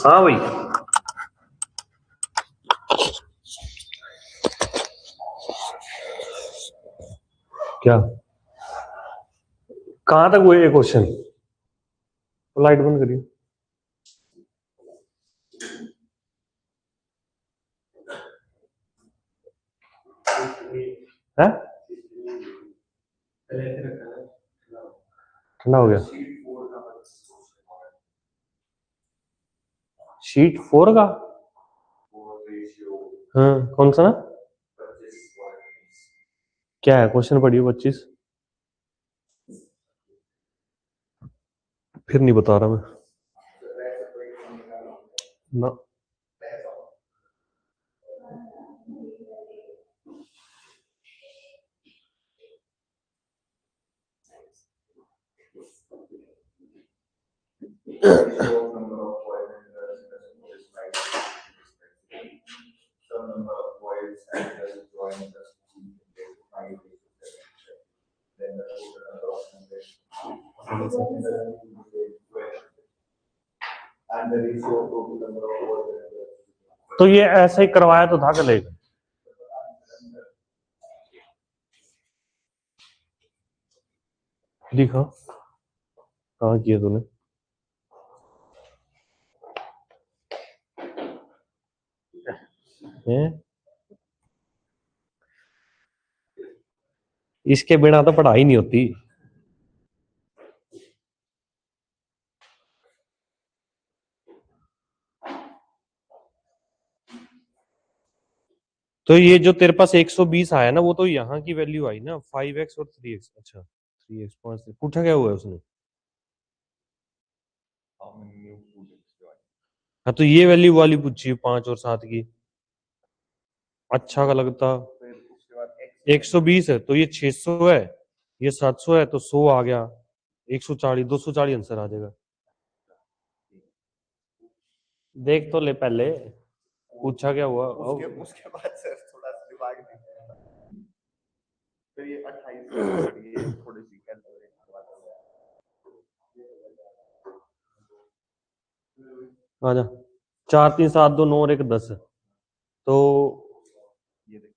हाँ भाई, क्या कहाँ तक हुए ये क्वेश्चन? लाइट बंद करिए। है ठंडा हो गया। शीट 4 का? हाँ, कौन सा ना? क्या है क्वेश्चन? पढ़िए 25। फिर नहीं बता रहा मैं ना। तो ये ऐसा ही करवाया तो था कलेगा। दिखा कहाँ किया तूने? हैं? इसके बिना तो पढ़ाई नहीं होती। तो ये जो तेरे पास 120 आया ना, वो तो यहाँ की वैल्यू आई ना, 5x और 3x। अच्छा 3x 5 से पूछा क्या हुआ है उसने? हाँ, तो ये वैल्यू वाली पूछी 5 और 7 की। अच्छा का लगता 120 है तो ये 600 है, ये 700 है तो 100 आ गया। 140 240 आंसर आ जाएगा। देख तो ले पहले, पूछा क्या हुआ। उसके बाद सर थोड़ा सा दिमाग नहीं, फिर ये 28 थोड़ी सी आजा। 4 3 7 2 9 और 1 10 तो ये देखो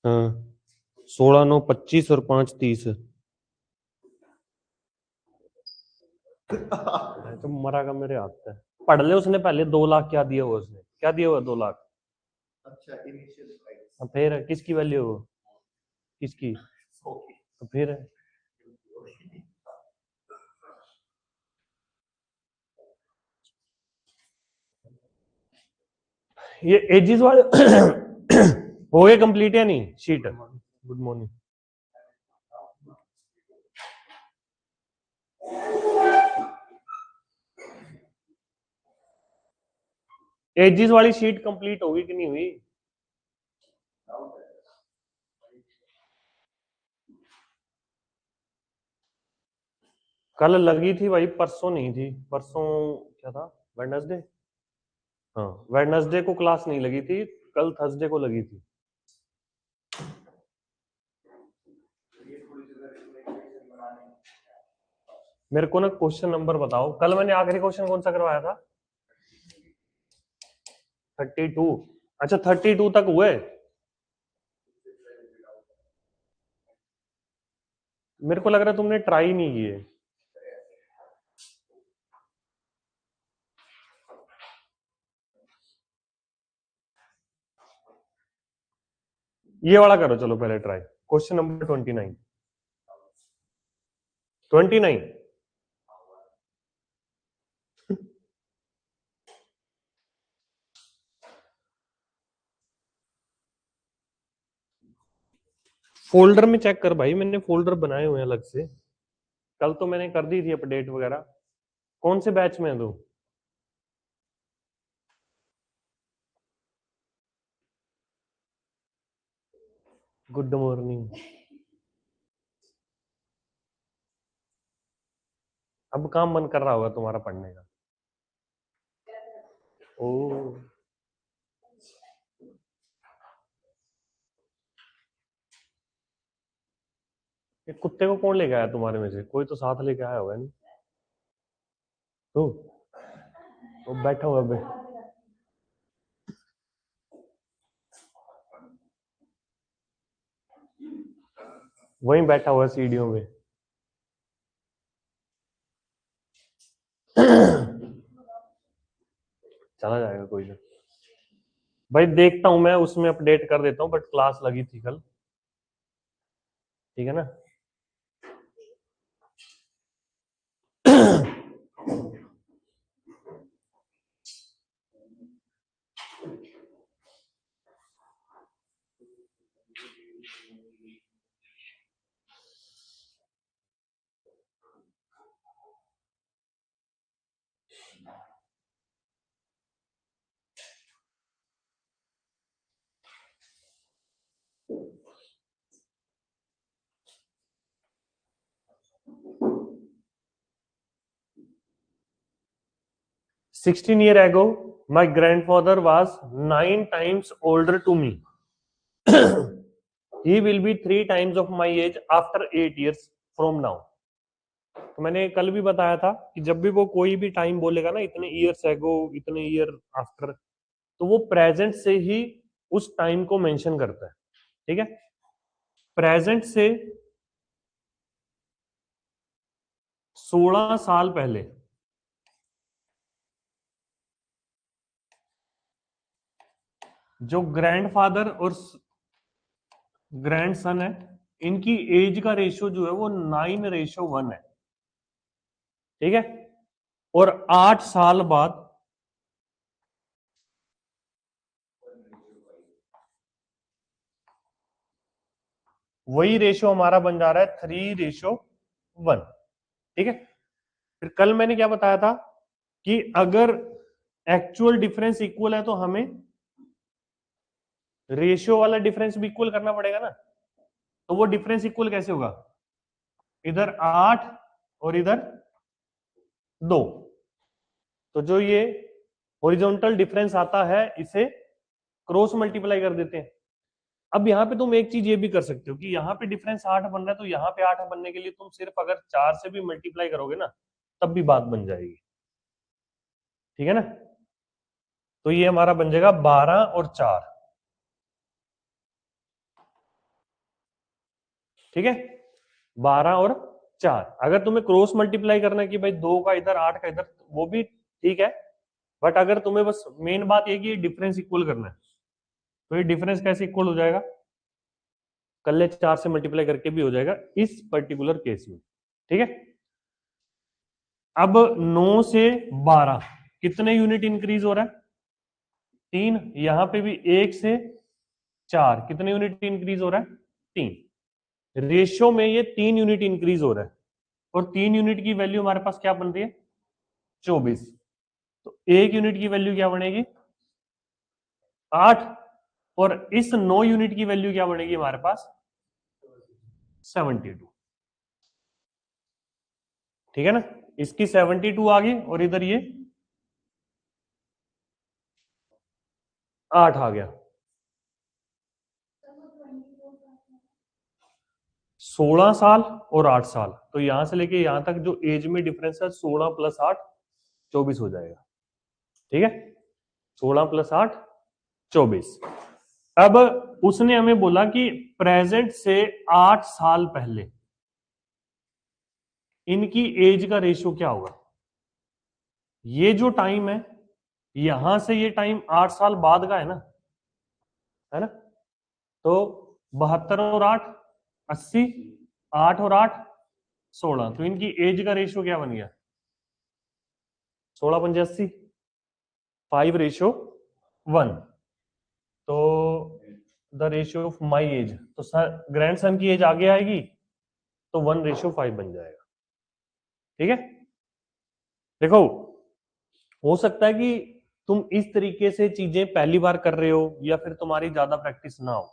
हाँ 16 9 25 और 5 30। तो मरा का मेरे हाथ है। पढ़ ले उसने पहले 2 लाख क्या दिया हुआ उसने, क्या दिया हुआ 2 लाख? अच्छा इनिशियल प्राइस अब फिर किसकी वैल्यू हो? किसकी? तो फिर ये एजिस वाले हो गए कंप्लीट या नहीं शीट? Good morning. एजिस वाली शीट कंप्लीट होगी कि नहीं हुई? कल लगी थी भाई, परसों नहीं थी। परसों क्या था? वेडनेसडे। हाँ, वेडनेसडे को क्लास नहीं लगी थी, कल थर्सडे को लगी थी। मेरे को ना क्वेश्चन नंबर बताओ, कल मैंने आखिरी क्वेश्चन कौन सा करवाया था? 32। अच्छा 32 तक हुए। मेरे को लग रहा है तुमने ट्राई नहीं किए। ये वाला करो चलो पहले ट्राई, क्वेश्चन नंबर 29। 29। फोल्डर में चेक कर भाई, मैंने फोल्डर बनाए हुए हैं अलग से, कल तो मैंने कर दी थी अपडेट वगैरह। कौन से बैच में है तू? Good morning. अब काम मन कर रहा होगा तुम्हारा पढ़ने का। ओ, ये कुत्ते को कौन लेके आया तुम्हारे में से? कोई तो साथ लेके आया होगा नहीं? तू? वो बैठा हुआ बे। वहीं बैठा हुआ सीढ़ियों में। चला जाएगा कोई ना। भाई देखता हूं मैं, उसमें अपडेट कर देता हूँ, बट क्लास लगी थी कल, ठीक है ना? "16 years ago, my grandfather was 9 times older to me. He will be 3 times of my age after 8 years from now." तो मैंने कल भी बताया था कि जब भी वो कोई भी टाइम बोलेगा ना, इतने ईयर्स एगो, इतने ईयर आफ्टर, तो वो प्रेजेंट से ही उस टाइम को मेंशन करता है, ठीक है? प्रेजेंट से 16 साल पहले जो ग्रैंडफादर और ग्रैंडसन है, इनकी एज का रेशियो जो है वो 9:1 है, ठीक है? और 8 साल बाद वही रेशियो हमारा बन जा रहा है 3:1, ठीक है? फिर कल मैंने क्या बताया था कि अगर एक्चुअल डिफरेंस इक्वल है तो हमें रेशियो वाला डिफरेंस भी इक्वल करना पड़ेगा ना। तो वो डिफरेंस इक्वल कैसे होगा? इधर 8 और इधर 2, तो जो ये हॉरिजॉन्टल डिफरेंस आता है इसे क्रॉस मल्टीप्लाई कर देते हैं। अब यहाँ पे तुम एक चीज ये भी कर सकते हो कि यहाँ पे डिफरेंस 8 बन रहा है, तो यहाँ पे 8 बनने के लिए तुम सिर्फ अगर 4 से भी मल्टीप्लाई करोगे ना, तब भी बात बन जाएगी, ठीक है ना? तो ये हमारा बन जाएगा 12 और 4, ठीक है? 12 और 4। अगर तुम्हें क्रॉस मल्टीप्लाई करना है कि भाई 2 का इधर 8 का इधर, वो भी ठीक है, बट अगर तुम्हें बस मेन बात ये कि डिफरेंस इक्वल करना है, तो ये डिफरेंस कैसे इक्वल हो जाएगा? कल 4 से मल्टीप्लाई करके भी हो जाएगा इस पर्टिकुलर केस में, ठीक है? अब 9 से 12 कितने यूनिट इंक्रीज हो रहा है? 3। यहां पे भी 1 से 4 कितने यूनिट इंक्रीज हो रहा है? 3। रेशियो में ये 3 यूनिट इंक्रीज हो रहा है, और 3 यूनिट की वैल्यू हमारे पास क्या बन रही है? 24। तो 1 यूनिट की वैल्यू क्या बनेगी? 8। और इस 9 यूनिट की वैल्यू क्या बनेगी हमारे पास? 72, ठीक है ना? इसकी 72 आ गई, और इधर ये 8 आ गया, 16 साल और 8 साल, तो यहां से लेके यहां तक जो एज में डिफरेंस है 16 + 8 24 हो जाएगा। ठीक है, 16 + 8 24। अब उसने हमें बोला कि प्रेजेंट से 8 साल पहले इनकी एज का रेशियो क्या होगा। ये जो टाइम है, यहां से ये टाइम 8 साल बाद का है ना, तो 72 और 8 80, 8 और 8 16, तो इनकी एज का रेशियो क्या बन गया, 16 × 80, 5:1। तो the ratio of my age, तो ग्रैंड सन की एज आगे आएगी तो 1:5 बन जाएगा। ठीक है, देखो हो सकता है कि तुम इस तरीके से चीजें पहली बार कर रहे हो या फिर तुम्हारी ज्यादा प्रैक्टिस ना हो।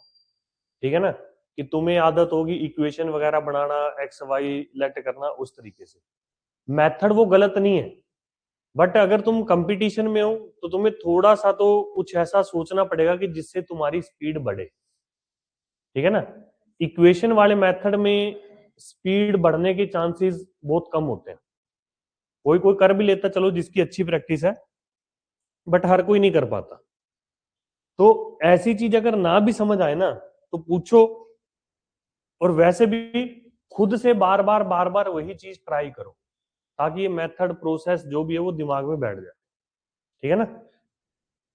ठीक है ना, कि तुम्हें आदत होगी इक्वेशन वगैरह बनाना, एक्स वाई लेट करना, उस तरीके से मेथड वो गलत नहीं है, बट अगर तुम कंपटीशन में हो तो तुम्हें थोड़ा सा तो कुछ ऐसा सोचना पड़ेगा कि जिससे तुम्हारी स्पीड बढ़े। ठीक है ना, इक्वेशन वाले मेथड में स्पीड बढ़ने के चांसेस बहुत कम होते हैं। कोई कोई कर भी लेता, चलो जिसकी अच्छी प्रैक्टिस है, बट हर कोई नहीं कर पाता। तो ऐसी चीज अगर ना भी समझ आए ना तो पूछो, और वैसे भी खुद से बार बार वही चीज ट्राई करो, ताकि ये मेथड प्रोसेस जो भी है वो दिमाग में बैठ जाए। ठीक है ना,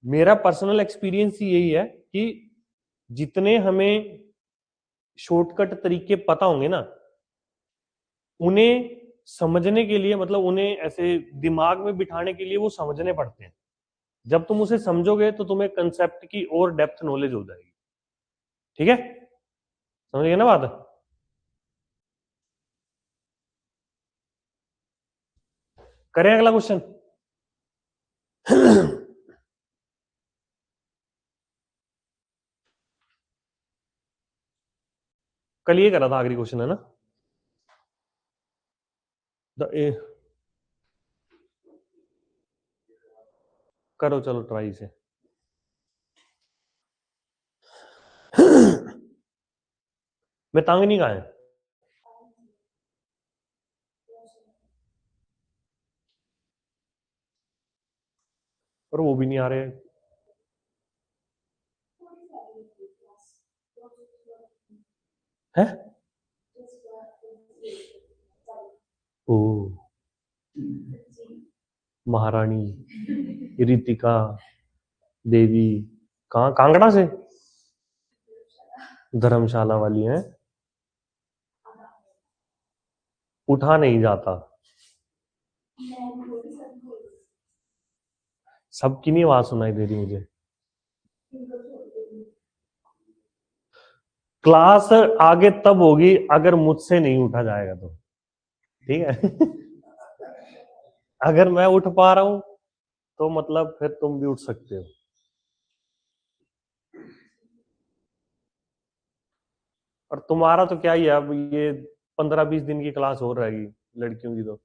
मेरा पर्सनल एक्सपीरियंस यही है कि जितने हमें शॉर्टकट तरीके पता होंगे ना, उन्हें समझने के लिए, मतलब उन्हें ऐसे दिमाग में बिठाने के लिए वो समझने पड़ते हैं। जब तुम उसे समझोगे तो तुम्हें कंसेप्ट की और डेप्थ नॉलेज हो जाएगी। ठीक है, समझ गए ना बात। करें अगला क्वेश्चन। कल ये करा था, आखिरी क्वेश्चन है ना। करो चलो ट्राई से। मैं तंग नहीं कहा है, और वो भी नहीं आ रहे। हैं? ओ, महारानी रितिका देवी, कहाँ, कांगड़ा से, धर्मशाला वाली है। उठा नहीं जाता, सबकी नहीं आवाज सुनाई दे रही मुझे। क्लास आगे तब होगी अगर मुझसे नहीं उठा जाएगा तो, ठीक है। अगर मैं उठ पा रहा हूं तो मतलब फिर तुम भी उठ सकते हो। और तुम्हारा तो क्या ही है, अब ये 15-20 दिन की क्लास हो रहेगी लड़कियों की, तो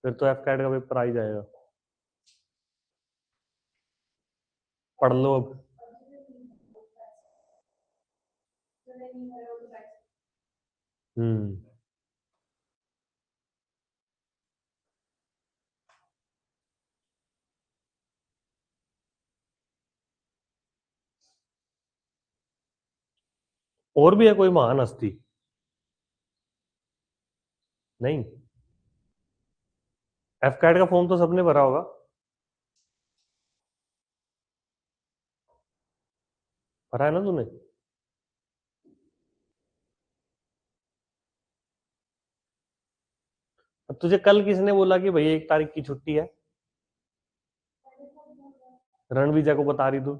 फिर तो एफ कैट का पेपर आ ही जाएगा। पढ़ लो अब। हम्म, और भी है कोई महान हस्ती? नहीं, एफ कैट का फॉर्म तो सबने भरा होगा। भरा है ना तूने? अब तुझे कल किसने बोला कि भैया 1 तारीख की छुट्टी है? रणविजय को बता रही तू।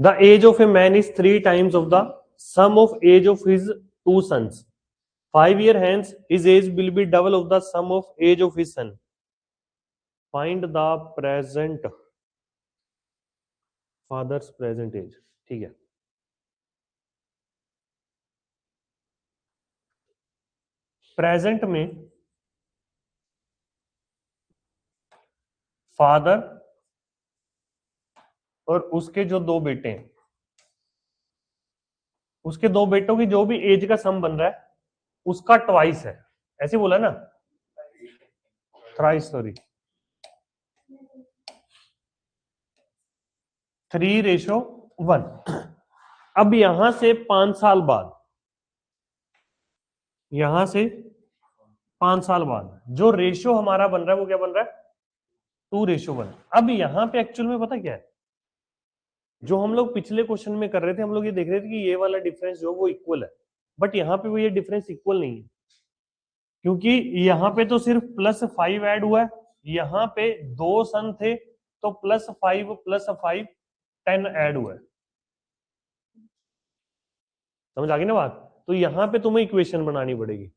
The age of a man is 3 times of the sum of age of his 2 sons. 5 years hence, his age will be double of the sum of age of his son. Find the present father's present age, ठीक है। Present में father और उसके जो दो बेटे हैं, उसके दो बेटों की जो भी एज का सम बन रहा है उसका ट्वाइस है, ऐसे बोला ना, थ्राइस, सॉरी, 3:1। अब यहां से 5 साल बाद, यहां से 5 साल बाद जो रेशियो हमारा बन रहा है वो क्या बन रहा है, 2:1। अब यहां पे एक्चुअल में पता क्या है, जो हम लोग पिछले क्वेश्चन में कर रहे थे, हम लोग ये देख रहे थे कि ये वाला डिफरेंस जो वो इक्वल है, बट यहाँ पे वो ये डिफरेंस इक्वल नहीं है, क्योंकि यहाँ पे तो सिर्फ +5 ऐड हुआ है, यहाँ पे 2 सन थे तो +5 +5 10 ऐड हुआ है, समझ आ गई ना बात। तो यहाँ पे तुम्हें इक्वेशन बनानी पड़ेगी।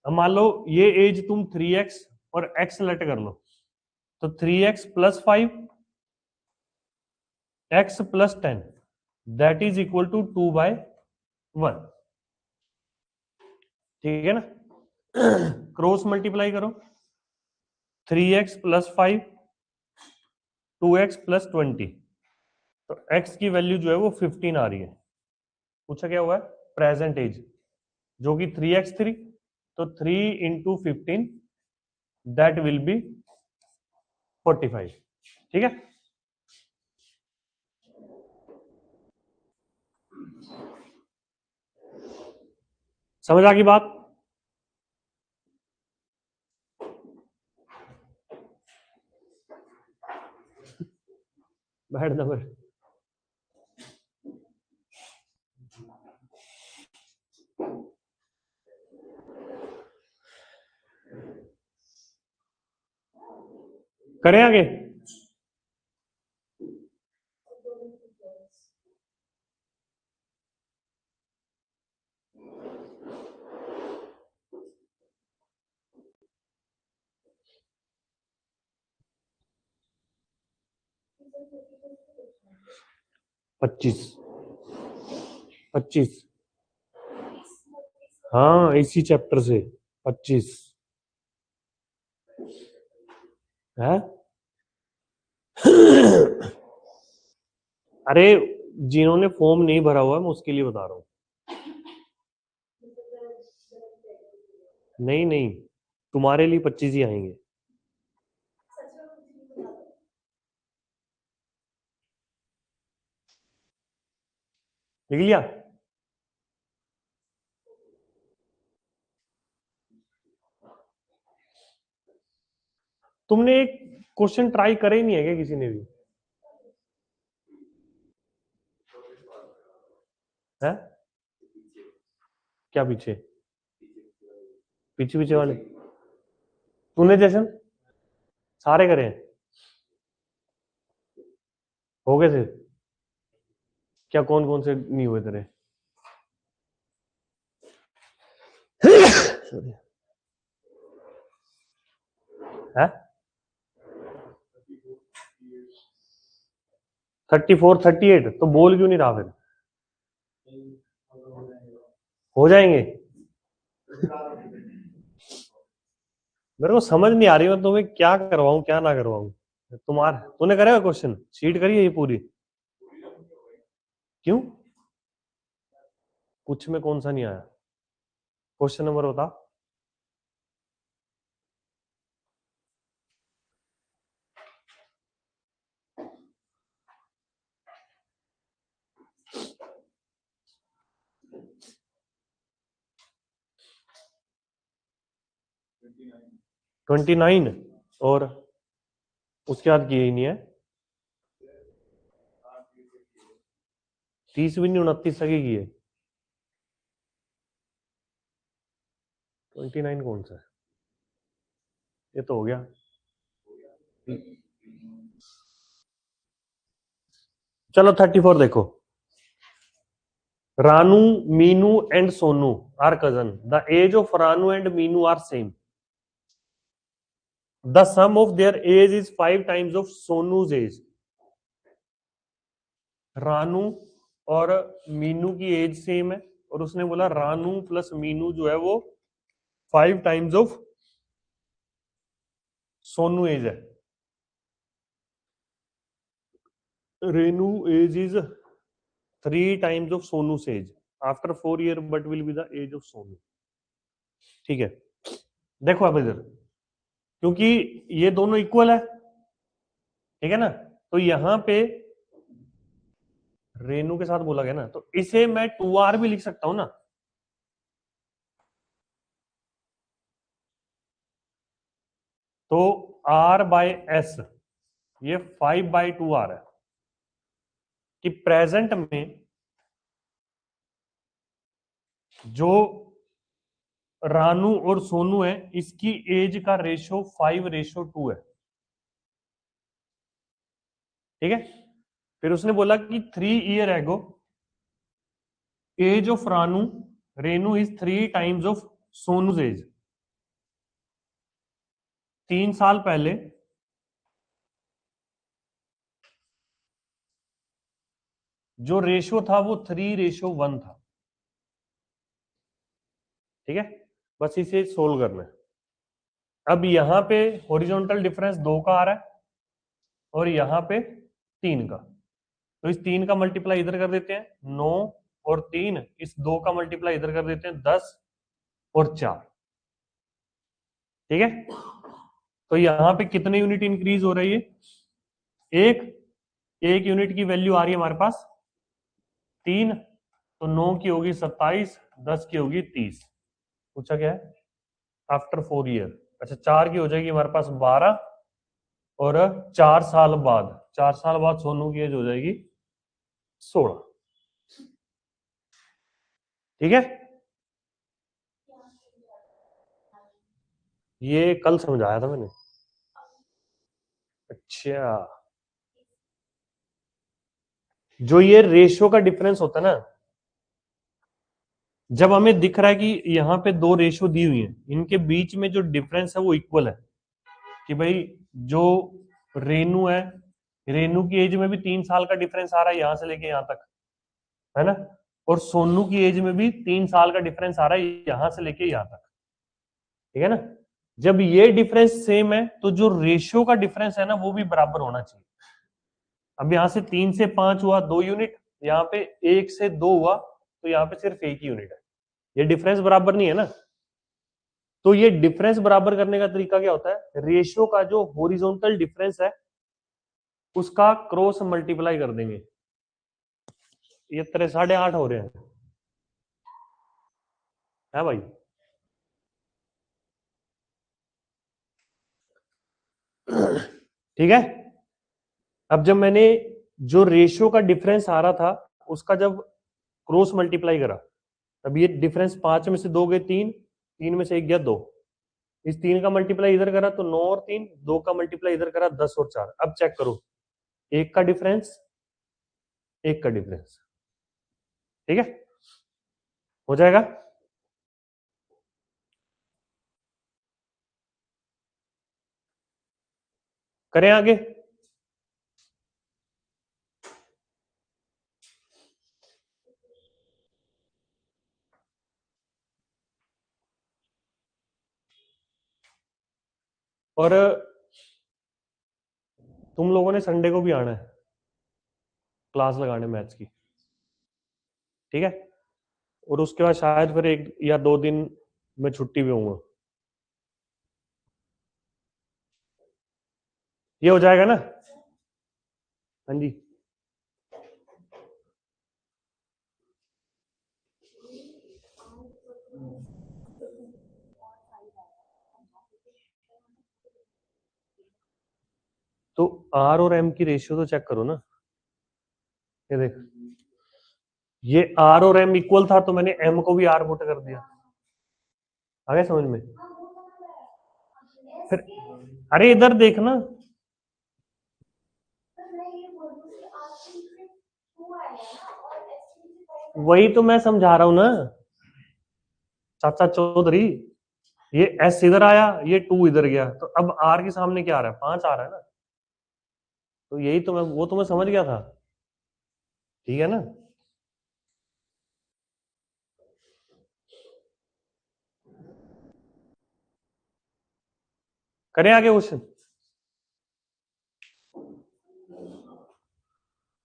अब मान लो ये एज तुम 3x और x सेलेक्ट कर लो, तो 3x + 5 x + 10 that is equal to 2/1, ठीक है ना। क्रॉस मल्टीप्लाई करो, 3x + 5 2x + 20, तो x की वैल्यू जो है वो 15 आ रही है। पूछा क्या हुआ है, प्रेजेंट एज जो कि 3x3, तो 3 × 15 दैट विल बी 45, ठीक है। समझ आ गई बात। बैठ नंबर, करें आगे। पच्चीस 25, हाँ इसी चैप्टर से 25 है। अरे जिन्होंने फॉर्म नहीं भरा हुआ है मैं उसके लिए बता रहा हूँ। नहीं नहीं, तुम्हारे लिए 25 ही आएंगे। लिख लिया। तुमने एक क्वेश्चन ट्राई करे ही नहीं है क्या किसी ने भी, है क्या पीछे, पीछे पीछे वाले तूने जैसे सारे करे हैं, हो गए थे क्या, कौन कौन से नहीं हुए तेरे। है 34 38, तो बोल क्यों नहीं रहा फिर, हो जाएंगे। मेरे को समझ नहीं आ रही मैं तुम्हें क्या करवाऊं क्या ना करवाऊं। तुम्हारा तूने करेगा क्वेश्चन शीट करी है ये पूरी, क्यों, कुछ में कौन सा नहीं आया, क्वेश्चन नंबर बता। ट्वेंटी 29 और उसके बाद किए ही नहीं है, 30 भी नहीं 29 तक ही किए। 29 कौन सा है, ये तो हो गया। चलो 34 देखो, Ranu Meenu and Sonu are cousin, the age of Ranu and Meenu are same, the sum of their age is 5 times of Sonu's age. Ranu और मीनू की एज सेम है, और उसने बोला रानू प्लस मीनू जो है वो 5 टाइम्स ऑफ सोनू एज है। Renu age is 3 times of Sonu's age after 4 year, but will be the age of Sonu. ठीक है, देखो अब इधर, क्योंकि ये दोनों इक्वल है, ठीक है ना, तो यहां पे रेनू के साथ बोला गया ना, तो इसे मैं 2r भी लिख सकता हूं ना। तो r बाय एस, ये 5/2r है, कि प्रेजेंट में जो रानू और सोनू है इसकी एज का रेशो 5:2 है। ठीक है, फिर उसने बोला कि 3 year ago age of Ranu Renu is 3 times of Sonu's age. 3 साल पहले जो रेशो था वो 3:1 था। ठीक है, बस इसे सोल्व करना है। अब यहां पे हॉरिजॉन्टल डिफरेंस 2 का आ रहा है और यहां पे 3 का, तो इस 3 का मल्टीप्लाई इधर कर देते हैं 9, और 3 इस 2 का मल्टीप्लाई इधर कर देते हैं 10 और 4। ठीक है, तो यहां पे कितने यूनिट इंक्रीज हो रही है? एक यूनिट की वैल्यू आ रही है हमारे पास 3, तो 9 की होगी 27, 10 की होगी 30। पूछा क्या है? After 4 year. अच्छा, 4 की हो जाएगी हमारे पास 12, और 4 साल बाद सोनू की एज हो जाएगी 16। ठीक है, ये कल समझाया था मैंने। अच्छा, जो ये रेशियो का डिफरेंस होता है ना, जब हमें दिख रहा है कि यहाँ पे 2 रेशियो दी हुई है, इनके बीच में जो डिफरेंस है वो इक्वल है, कि भाई जो रेनू है, रेनू की एज में भी 3 साल का डिफरेंस आ रहा है यहां से लेके यहां तक, है ना, और सोनू की एज में भी 3 साल का डिफरेंस आ रहा है यहां से लेके यहां तक। ठीक है ना, जब ये डिफरेंस सेम है तो जो रेशियो का डिफरेंस है ना वो भी बराबर होना चाहिए। अब यहां से 3 से 5 हुआ 2 यूनिट, यहाँ पे 1 से 2 हुआ तो यहाँ पे सिर्फ 1 यूनिट है। ये डिफरेंस बराबर नहीं है ना, तो ये डिफरेंस बराबर करने का तरीका क्या होता है? रेशियो का जो हॉरिजॉन्टल डिफरेंस है उसका क्रॉस मल्टीप्लाई कर देंगे। ये 8.5 हो रहे हैं, है भाई? ठीक है, अब जब मैंने जो रेशियो का डिफरेंस आ रहा था उसका जब क्रॉस मल्टीप्लाई करा, अब ये डिफरेंस 5 में से 2 गए 3, 3 में से 1 गया 2, इस 3 का मल्टीप्लाई इधर करा तो 9 और 3, 2 का मल्टीप्लाई इधर करा 10 और 4। अब चेक करो, 1 का डिफरेंस, 1 का डिफरेंस। ठीक है, हो जाएगा। करें आगे? और तुम लोगों ने संडे को भी आना है क्लास लगाने मैथ्स की। ठीक है, और उसके बाद शायद फिर 1 या 2 दिन मैं छुट्टी पे हूँ। ये हो जाएगा ना? हाँ जी, तो आर और एम की रेशियो तो चेक करो ना। ये देख, ये आर और एम इक्वल था तो मैंने एम को भी आर पुट कर दिया। आ गया समझ में? फिर अरे इधर देखना, वही तो मैं समझा रहा हूं ना चाचा चौधरी। ये एस इधर आया, ये 2 इधर गया, तो अब आर के सामने क्या आ रहा है? 5 आ रहा है ना, तो यही तो मैं, वो तो मैं समझ गया था। ठीक है ना। करें आगे क्वेश्चन।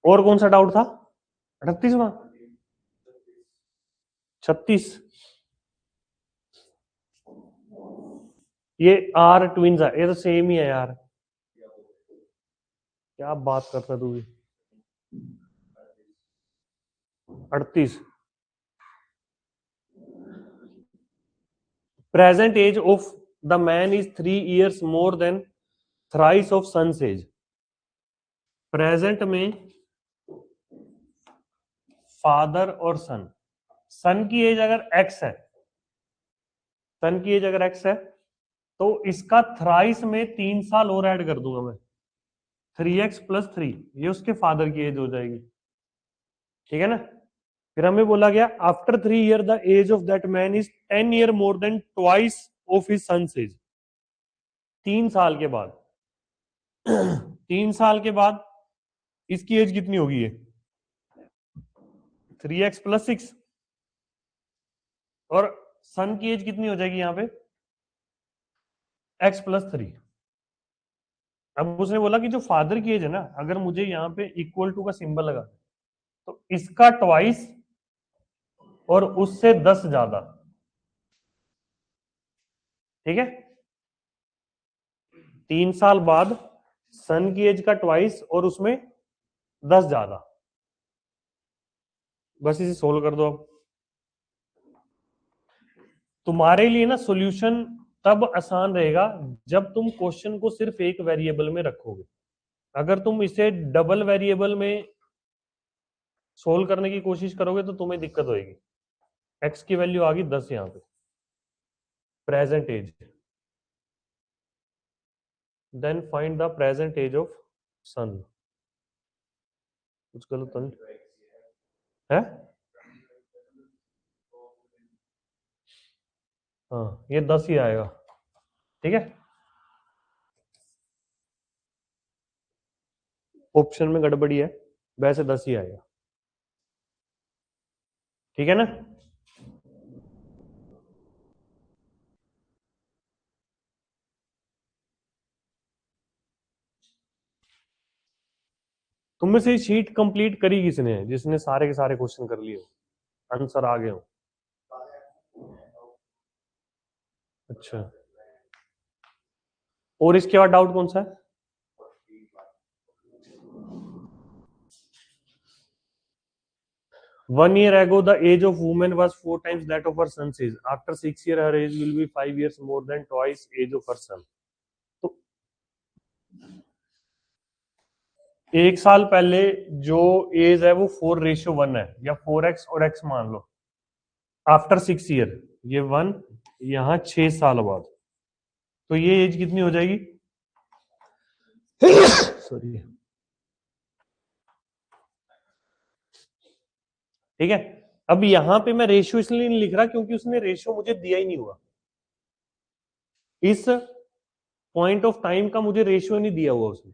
और कौन सा डाउट था? 38वां, 36। ये आर ट्विंस है, ये तो सेम ही है यार, क्या बात करता तू भी। 38। Present age of the man is 3 years more than thrice of son's age. Present में फादर और सन, सन की एज अगर एक्स है, सन की एज अगर एक्स है, तो इसका थ्राइस में 3 साल और ऐड कर दूंगा मैं, 3x+3, ये उसके फादर की एज हो जाएगी। ठीक है ना। फिर हमें बोला गया after 3 year the age of that man is 10 year more than twice of his son's age. 3 साल के बाद 3 साल के बाद इसकी एज कितनी होगी? ये 3x+6, और सन की एज कितनी हो जाएगी यहाँ पे? x+3। अब उसने बोला कि जो फादर की एज है ना, अगर मुझे यहाँ पे इक्वल टू का सिंबल लगा तो इसका ट्वाइस और उससे 10 ज्यादा। ठीक है, 3 साल बाद सन की एज का ट्वाइस और उसमें 10 ज्यादा। बस इसे सोल्व कर दो। अब तुम्हारे लिए ना सॉल्यूशन तब आसान रहेगा जब तुम क्वेश्चन को सिर्फ एक वेरिएबल में रखोगे। अगर तुम इसे डबल वेरिएबल में सोल्व करने की कोशिश करोगे तो तुम्हें दिक्कत होगी। एक्स की वैल्यू आ गई 10 यहाँ पे, present age, then find the present age of son. कुछ गलत तो नहीं है? हाँ, ये 10 ही आएगा। ठीक है, ऑप्शन में गड़बड़ी है, वैसे 10 ही आएगा। ठीक है ना। तुम में से शीट कंप्लीट करी किसने है, जिसने सारे के सारे क्वेश्चन कर लिए हो, आंसर आ गए हो? अच्छा, और इसके बाद डाउट कौन सा है? One year ago, the age of woman was 4 times that of her son's age. After 6 years, her age will be 5 years more than twice age of her son. तो 1 साल पहले जो एज है वो 4:1 है, या 4x और x मान लो। आफ्टर 6 year, ये 1, यहाँ 6 साल बाद, तो ये एज कितनी हो जाएगी? सॉरी। ठीक है, अब यहां पे मैं रेशियो इसलिए नहीं लिख रहा क्योंकि उसने रेशियो मुझे दिया ही नहीं हुआ। इस पॉइंट ऑफ टाइम का मुझे रेशियो नहीं दिया हुआ उसने।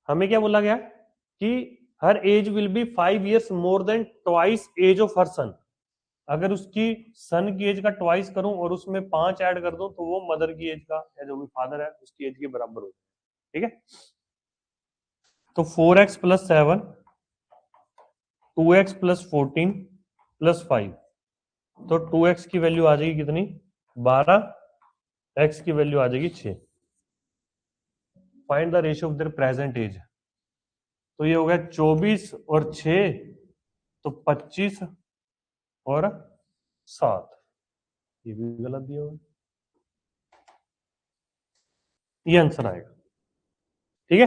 हमें क्या बोला गया कि her age will be 5 years more than twice age of her son. अगर उसकी सन की एज का ट्वाइस करूं और उसमें 5 ऐड कर दूं तो वो मदर की एज का, या जो भी फादर है उसकी एज के बराबर हो। ठीक है, तो 4x+7, 2x+14+5, तो 2x की वैल्यू आ जाएगी कितनी? 12, x की वैल्यू आ जाएगी 6। Find the ratio of their present age. तो ये हो गया 24 और 6, तो 25 और 7। ये भी गलत दिया हुआ, ये आंसर आएगा। ठीक है,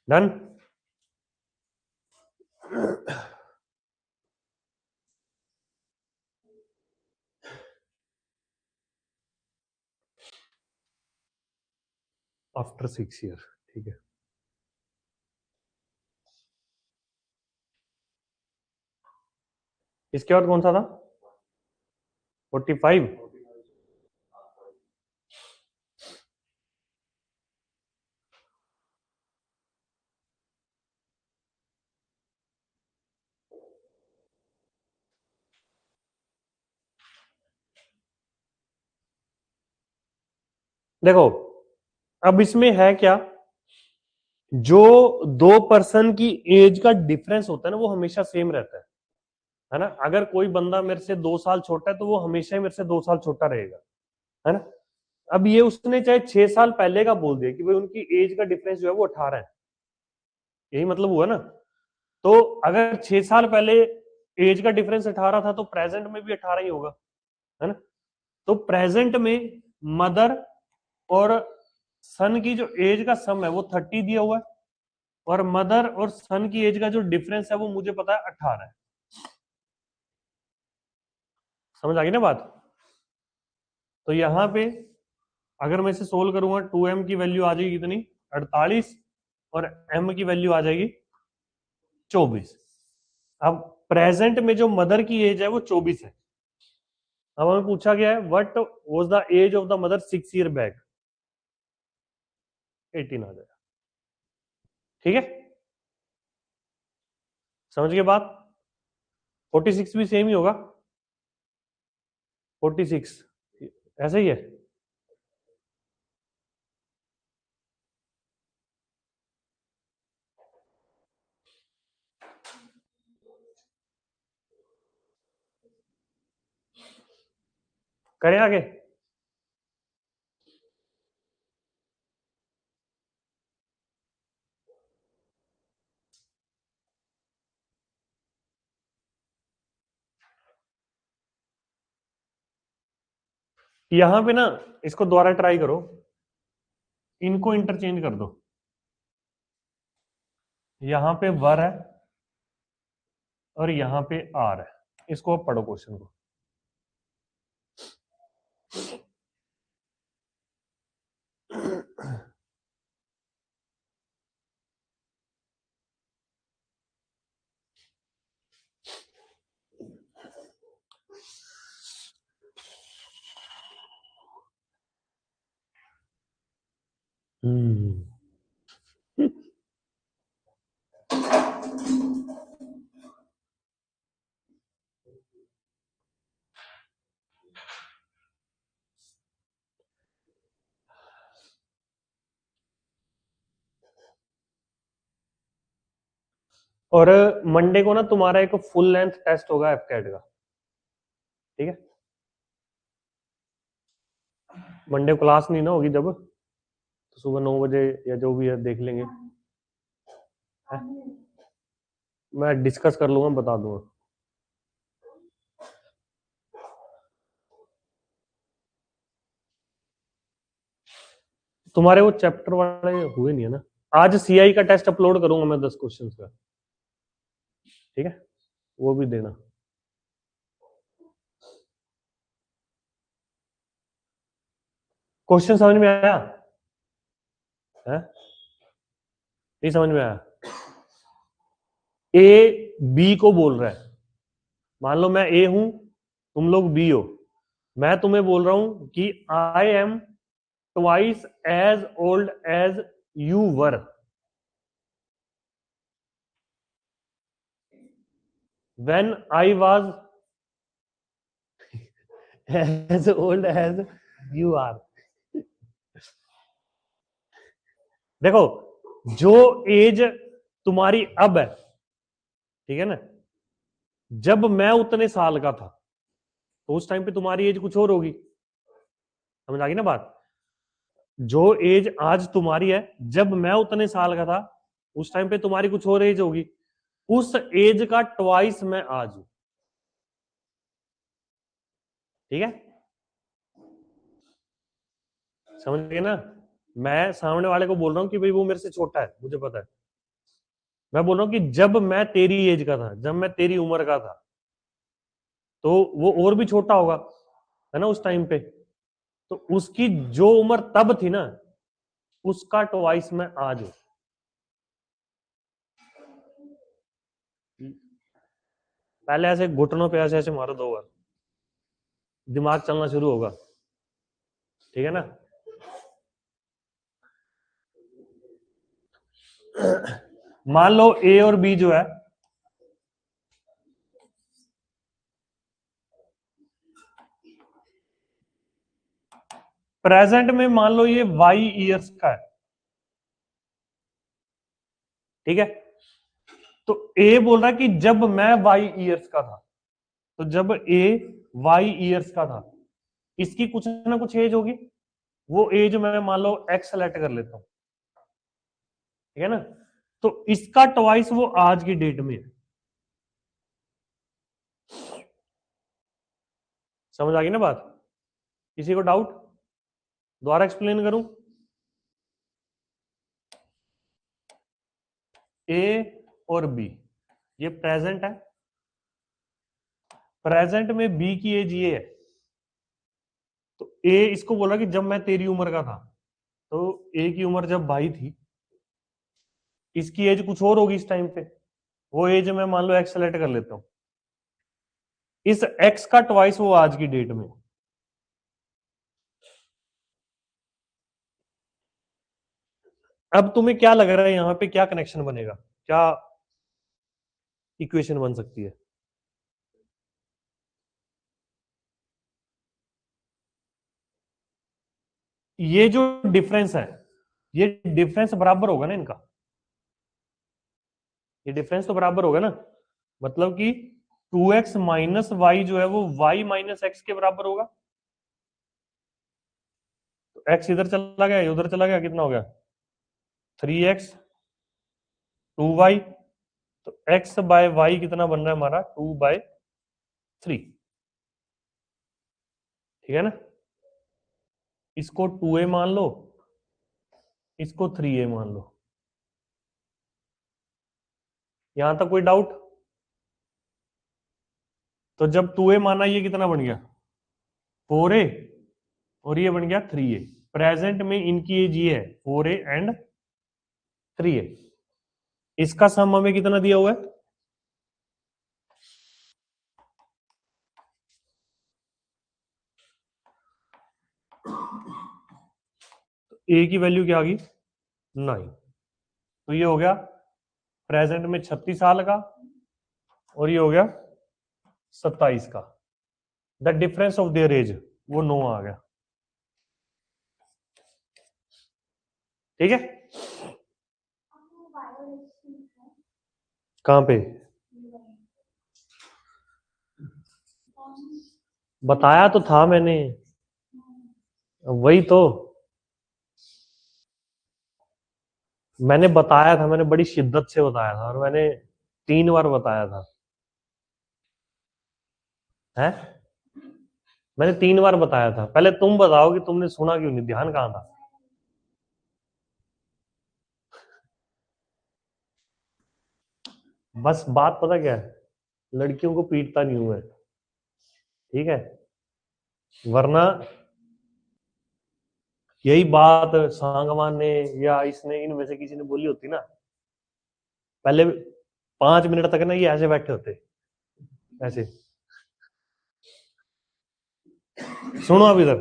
डन। आफ्टर 6 year, ठीक है। इसके बाद कौन सा था? 45। देखो अब इसमें है क्या, जो दो पर्सन की एज का डिफरेंस होता है ना वो हमेशा सेम रहता है ना। अगर कोई बंदा मेरे से 2 साल छोटा है तो वो हमेशा ही मेरे से 2 साल छोटा रहेगा, है ना। अब ये उसने चाहे 6 साल पहले का बोल दिया कि भाई उनकी एज का डिफरेंस जो है वो 18 है, यही मतलब हुआ ना। तो अगर 6 साल पहले एज का डिफरेंस 18 था तो प्रेजेंट में भी 18 ही होगा, है ना। तो प्रेजेंट में मदर और सन की जो एज का सम है वो 30 दिया हुआ है, और मदर और सन की एज का जो डिफरेंस है वो मुझे पता है 18 है। समझ आ गई ना बात। तो यहां पे अगर मैं इसे सोल्व करूंगा 2m की वैल्यू आ जाएगी कितनी, 48, और m की वैल्यू आ जाएगी 24। अब प्रेजेंट में जो मदर की एज है वो 24 है। अब हमें पूछा गया है what was the age of the mother 6 year back, 18 आ जाएगा। ठीक है, समझ गए बात। 46 भी सेम ही होगा, 46 ऐसा ही है। करें आगे। यहां पे ना इसको दोबारा ट्राई करो, इनको इंटरचेंज कर दो। यहां पे वर है और यहां पे आर है। इसको अब पढ़ो क्वेश्चन को। हम्म और मंडे को ना तुम्हारा एक फुल लेंथ टेस्ट होगा एफकेट का, ठीक है। मंडे क्लास नहीं ना होगी जब, तो सुबह 9 बजे या जो भी है देख लेंगे, है? मैं डिस्कस कर लूंगा, बता दूंगा। तुम्हारे वो चैप्टर वाले हुए नहीं है ना। आज सीआई का टेस्ट अपलोड करूंगा मैं 10 क्वेश्चन का, ठीक है, वो भी देना। क्वेश्चन समझ में आया है? नहीं समझ में आया? ए बी को बोल रहा है, मान लो मैं ए हूं, तुम लोग बी हो। मैं तुम्हें बोल रहा हूं कि I am twice as old as you were, when I was as old as you are. देखो जो एज तुम्हारी अब है, ठीक है ना, जब मैं उतने साल का था तो उस टाइम पे तुम्हारी एज कुछ और होगी। समझ आ गई ना बात। जो एज आज तुम्हारी है, जब मैं उतने साल का था उस टाइम पे तुम्हारी कुछ और एज होगी। उस एज का ट्वाइस मैं आज हूं, ठीक है। समझ गए ना। मैं सामने वाले को बोल रहा हूं कि भाई वो मेरे से छोटा है, मुझे पता है। मैं बोल रहा हूं कि जब मैं तेरी एज का था, जब मैं तेरी उम्र का था, तो वो और भी छोटा होगा, है ना, उस टाइम पे। तो उसकी जो उम्र तब थी ना, उसका ट्वाइस मैं आज हूं। पहले ऐसे घुटनों पे ऐसे ऐसे मारो 2 बार, दिमाग चलना शुरू होगा, ठीक है ना। मान लो ए और बी जो है, प्रेजेंट में मान लो ये वाई ईयर्स का है, ठीक है। तो ए बोल रहा है कि जब मैं वाई ईयर्स का था, तो जब ए वाई ईयर्स का था, इसकी कुछ ना कुछ एज होगी, वो एज मैं मान लो एक्स सेलेक्ट कर लेता हूं, ठीक है ना। तो इसका ट्वाइस वो आज की डेट में है। समझ आ गई ना बात? किसी को डाउट? दोबारा एक्सप्लेन करूं। ए और बी ये प्रेजेंट है, प्रेजेंट में बी की एज ये है, तो ए इसको बोला कि जब मैं तेरी उम्र का था, तो ए की उम्र जब 22 थी, इसकी एज कुछ और होगी इस टाइम पे, वो एज मैं मान लो एक्स सेलेक्ट कर लेता हूं, इस एक्स का ट्वाइस वो आज की डेट में। अब तुम्हें क्या लग रहा है यहां पे क्या कनेक्शन बनेगा, क्या इक्वेशन बन सकती है? ये जो डिफरेंस है, ये डिफरेंस बराबर होगा ना इनका, ये डिफरेंस तो बराबर होगा ना, मतलब कि 2x माइनस वाई जो है वो y माइनस एक्स के बराबर होगा। तो x इधर चला गया, उधर चला गया, कितना हो गया 3x 2y, तो x बाय वाई कितना बन रहा है हमारा 2/3, ठीक है ना। इसको 2a मान लो, इसको 3a मान लो। यहां तक कोई डाउट? तो जब 2a माना ये कितना बन गया 4a, और ये बन गया 3a। प्रेजेंट में इनकी एज ये है 4a एंड 3a। इसका सम हमें कितना दिया हुआ है? ए की वैल्यू क्या आ गई 9। तो ये हो गया प्रेजेंट में 36 साल का, और ये हो गया 27 का। The difference of their age वो 9 आ गया, ठीक है। कहां पे बताया तो था मैंने, वही तो मैंने बताया था, मैंने बड़ी शिद्दत से बताया था, और मैंने 3 बार बताया था, है मैंने 3 बार बताया था। पहले तुम बताओ कि तुमने सुना क्यों नहीं, ध्यान कहां था? बस बात पता क्या है, लड़कियों को पीटता नहीं हूं मैं, ठीक है, वरना यही बात सांगवान ने या इसने इनमें से किसी ने बोली होती ना, पहले 5 मिनट तक ना ये ऐसे बैठे होते, ऐसे। सुनो अब इधर,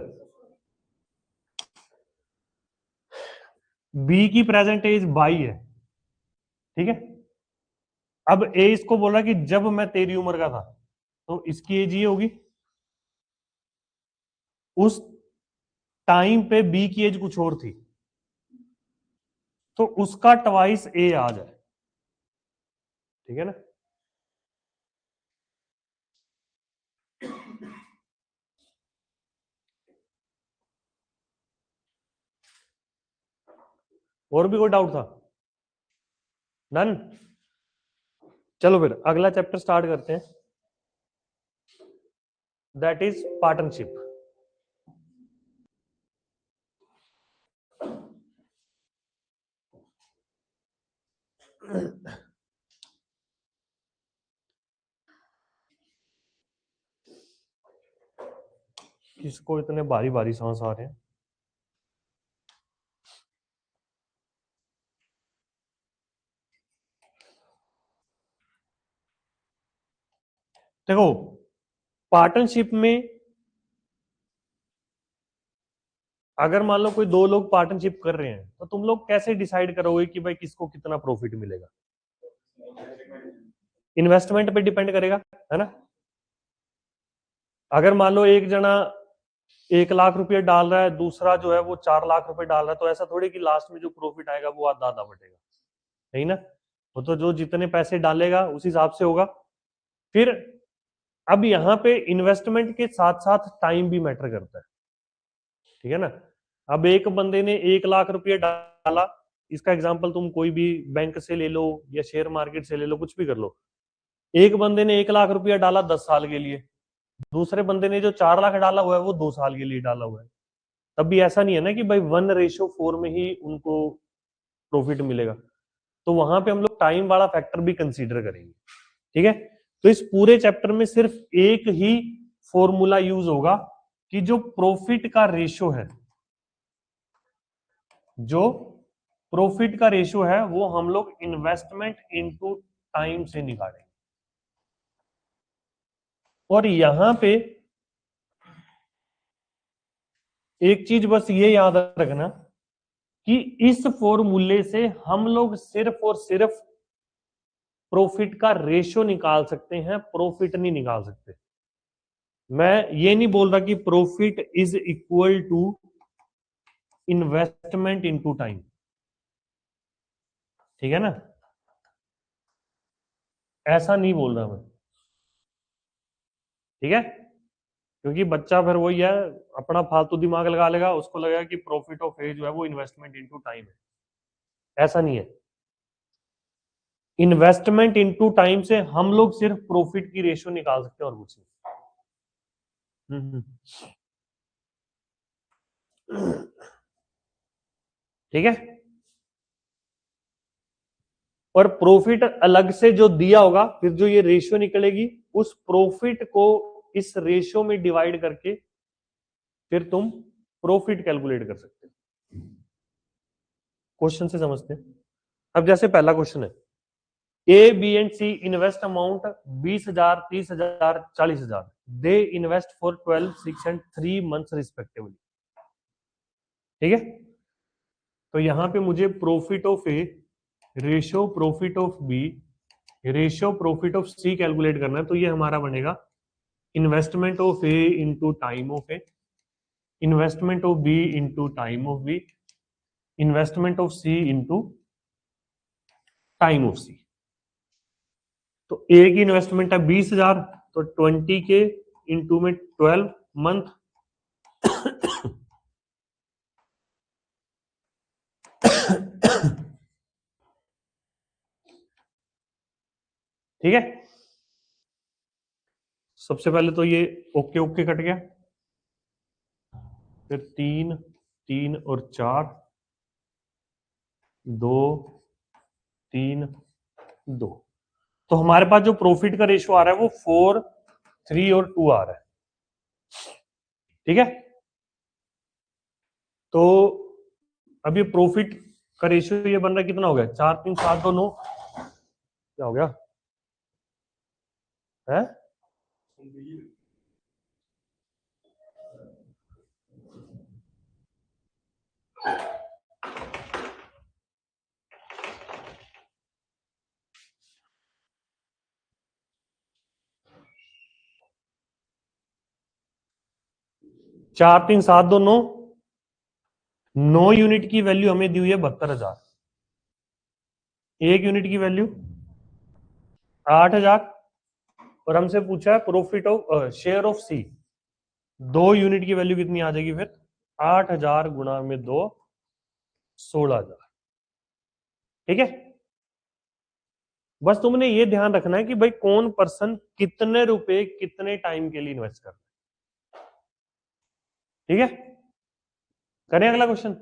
बी की प्रेजेंट एज 22 है, ठीक है। अब ए इसको बोला कि जब मैं तेरी उम्र का था, तो इसकी एज ये होगी, उस टाइम पे बी की एज कुछ और थी, तो उसका ट्वाइस ए आ जाए, ठीक है ना। और भी कोई डाउट था? डन। चलो फिर अगला चैप्टर स्टार्ट करते हैं, दैट इज पार्टनरशिप। किसको इतने भारी भारी सांस आ रहे हैं? देखो पार्टनरशिप में अगर मान लो कोई दो लोग पार्टनरशिप कर रहे हैं तो तुम लोग कैसे डिसाइड करोगे कि भाई किसको कितना प्रॉफिट मिलेगा? इन्वेस्टमेंट पे डिपेंड करेगा, है ना। अगर मान लो एक जना 1 लाख रुपया डाल रहा है, दूसरा जो है वो 4 लाख रुपए डाल रहा है, तो ऐसा थोड़ी कि लास्ट में जो प्रॉफिट आएगा वो आधा आधा बटेगा, नहीं ना। वो तो जो जितने पैसे डालेगा उस हिसाब से होगा। फिर अब यहाँ पे इन्वेस्टमेंट के साथ साथ टाइम भी मैटर करता है, ठीक है ना। अब एक बंदे ने 1 लाख रुपया डाला, इसका एग्जांपल तुम कोई भी बैंक से ले लो या शेयर मार्केट से ले लो, कुछ भी कर लो। एक बंदे ने 1 लाख रुपया डाला 10 साल के लिए, दूसरे बंदे ने जो 4 लाख डाला हुआ है वो 2 साल के लिए डाला हुआ है। तब भी ऐसा नहीं है ना कि भाई 1:4 में ही उनको प्रॉफिट मिलेगा, तो वहां पे हम लोग टाइम वाला फैक्टर भी कंसीडर करेंगे, ठीक है। तो इस पूरे चैप्टर में सिर्फ एक ही फॉर्मूला यूज होगा कि जो प्रॉफिट का रेशो है, जो प्रॉफिट का रेशो है वो हम लोग इन्वेस्टमेंट इनटू टाइम से निकालेंगे। और यहां पे एक चीज बस ये याद रखना कि इस फॉर्मूले से हम लोग सिर्फ और सिर्फ प्रॉफिट का रेशो निकाल सकते हैं, प्रॉफिट नहीं निकाल सकते। मैं ये नहीं बोल रहा कि profit is equal to investment into time, ठीक है ना, ऐसा नहीं बोल रहा मैं, ठीक है। क्योंकि बच्चा फिर वही है, अपना फालतू दिमाग लगा लेगा, उसको लगेगा कि प्रॉफिट ऑफ ए जो है वो इन्वेस्टमेंट इनटू टाइम है। ऐसा नहीं है। इन्वेस्टमेंट इनटू टाइम से हम लोग सिर्फ प्रॉफिट की रेशियो निकाल सकते हैं और कुछ नहीं। ठीक है। और प्रॉफिट अलग से जो दिया होगा, फिर जो ये रेशियो निकलेगी उस प्रॉफिट को इस रेशियो में डिवाइड करके फिर तुम प्रॉफिट कैलकुलेट कर सकते हो। क्वेश्चन से समझते हैं। अब जैसे पहला क्वेश्चन है, A B and C invest amount 20,000, 30,000, 40,000, they invest for 12, 6 and 3 months respectively, ठीक है। तो यहां पे मुझे profit of A ratio profit of B ratio profit of C calculate करना है। तो ये हमारा बनेगा investment of A into time of A, investment of B into time of B, investment of C into time of C. तो A की investment है 20,000, तो 20 के इंटू में 12 मंथ, ठीक है। सबसे पहले तो ये ओके ओके कट गया, फिर 3 3 और 4, 2 3 2, तो हमारे पास जो प्रॉफिट का रेशियो आ रहा है वो 4 3 और 2 आ रहा है, ठीक है। तो अब ये प्रॉफिट का रेशियो ये बन रहा है, कितना हो गया, 4 3 7 2 9, क्या हो गया है? 4 3 7 2 9, 9 यूनिट की वैल्यू हमें दी हुई है 72,000, एक यूनिट की वैल्यू 8,000, और हमसे पूछा है profit of share of C, 2 unit की वैल्यू कितनी आ जाएगी फिर, 8,000 गुणा में 2, 16,000, ठीक है। बस तुमने ये ध्यान रखना है कि भाई कौन पर्सन कितने रुपए कितने टाइम के लिए इन्वेस्ट कर रहा है, ठीक है। करें अगला क्वेश्चन,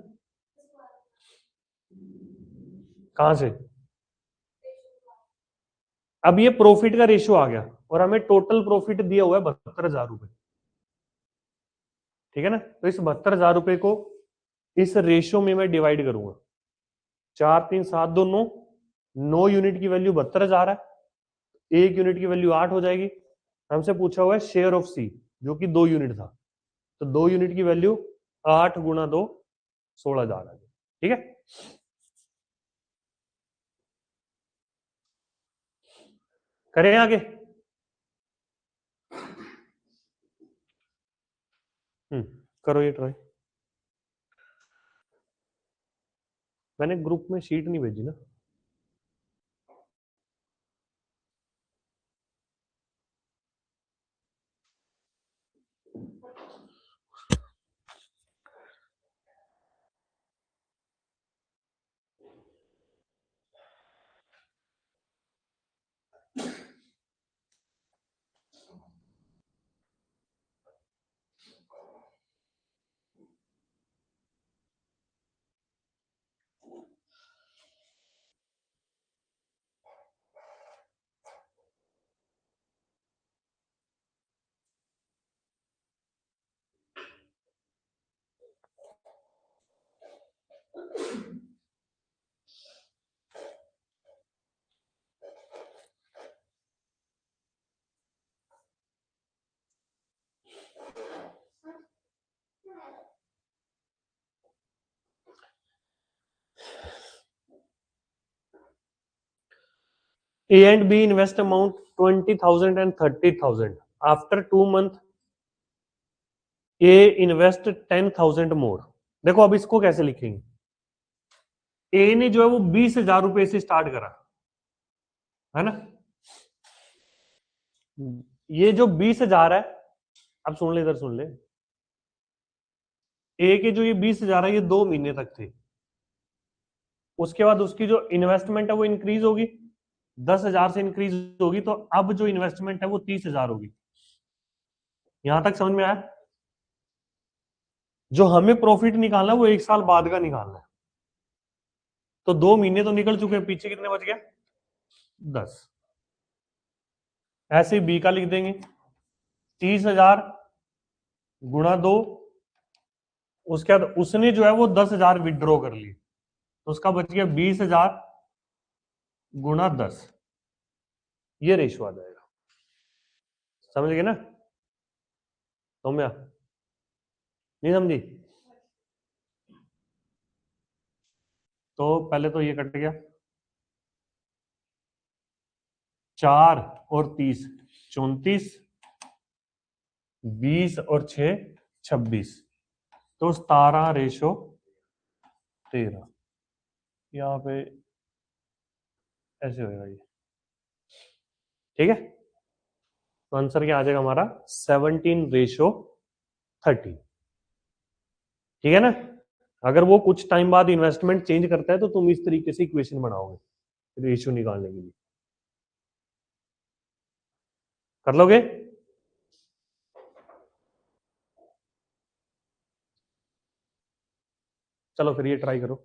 कहां से? अब ये प्रॉफिट का रेशियो आ गया और हमें टोटल प्रॉफिट दिया हुआ है 72,000 रुपए, ठीक है ना। तो इस 72,000 रुपए को इस रेशियो में मैं डिवाइड करूंगा, 4 3 7 2 9 यूनिट की वैल्यू 72,000 है, एक यूनिट की वैल्यू 8 हो जाएगी, हमसे पूछा हुआ है शेयर ऑफ सी, जो कि 2 यूनिट था, तो 2 यूनिट की वैल्यू 8 गुणा 2 16,000 आ गई। ठीक है, करें आगे। करो ये ट्राई। मैंने ग्रुप में शीट नहीं भेजी ना। A and B invest amount 20,000 and 30,000. After 2 month, A invest 10,000 more. देखो अब इसको कैसे लिखेंगे। ए ने जो है वो 20,000 रुपए से स्टार्ट करा, है ना। ये जो 20,000 है, अब सुन ले, इधर सुन ले। ए के जो ये 20,000 है, ये 2 महीने तक थे। उसके बाद उसकी जो इन्वेस्टमेंट है वो इंक्रीज होगी, 10,000 से इंक्रीज होगी, तो अब जो इन्वेस्टमेंट है वो 30,000 होगी। यहां तक समझ में आया। जो हमें प्रॉफिट निकालना है वो 1 साल बाद का निकालना है, तो 2 महीने तो निकल चुके हैं, पीछे कितने बच गए, 10। ऐसे ही बी का लिख देंगे, 30,000 गुणा 2, उसके बाद उसने जो है वो 10,000 विड्रॉ कर ली, तो उसका बच गया 20,000 गुणा 10। ये रेशो आ जाएगा, समझ गए ना सौम्या, नहीं समझी। तो पहले तो ये कट गया, 4 और 30 34, 20 और 6 26, तो 17:13। यहाँ पे ऐसे होएगा ये, ठीक है। तो आंसर क्या आ जाएगा हमारा, 17:30। ठीक है ना। अगर वो कुछ टाइम बाद इन्वेस्टमेंट चेंज करता है तो तुम इस तरीके से इक्वेशन बनाओगे रेशियो निकालने के लिए, कर लोगे। चलो फिर ये ट्राई करो।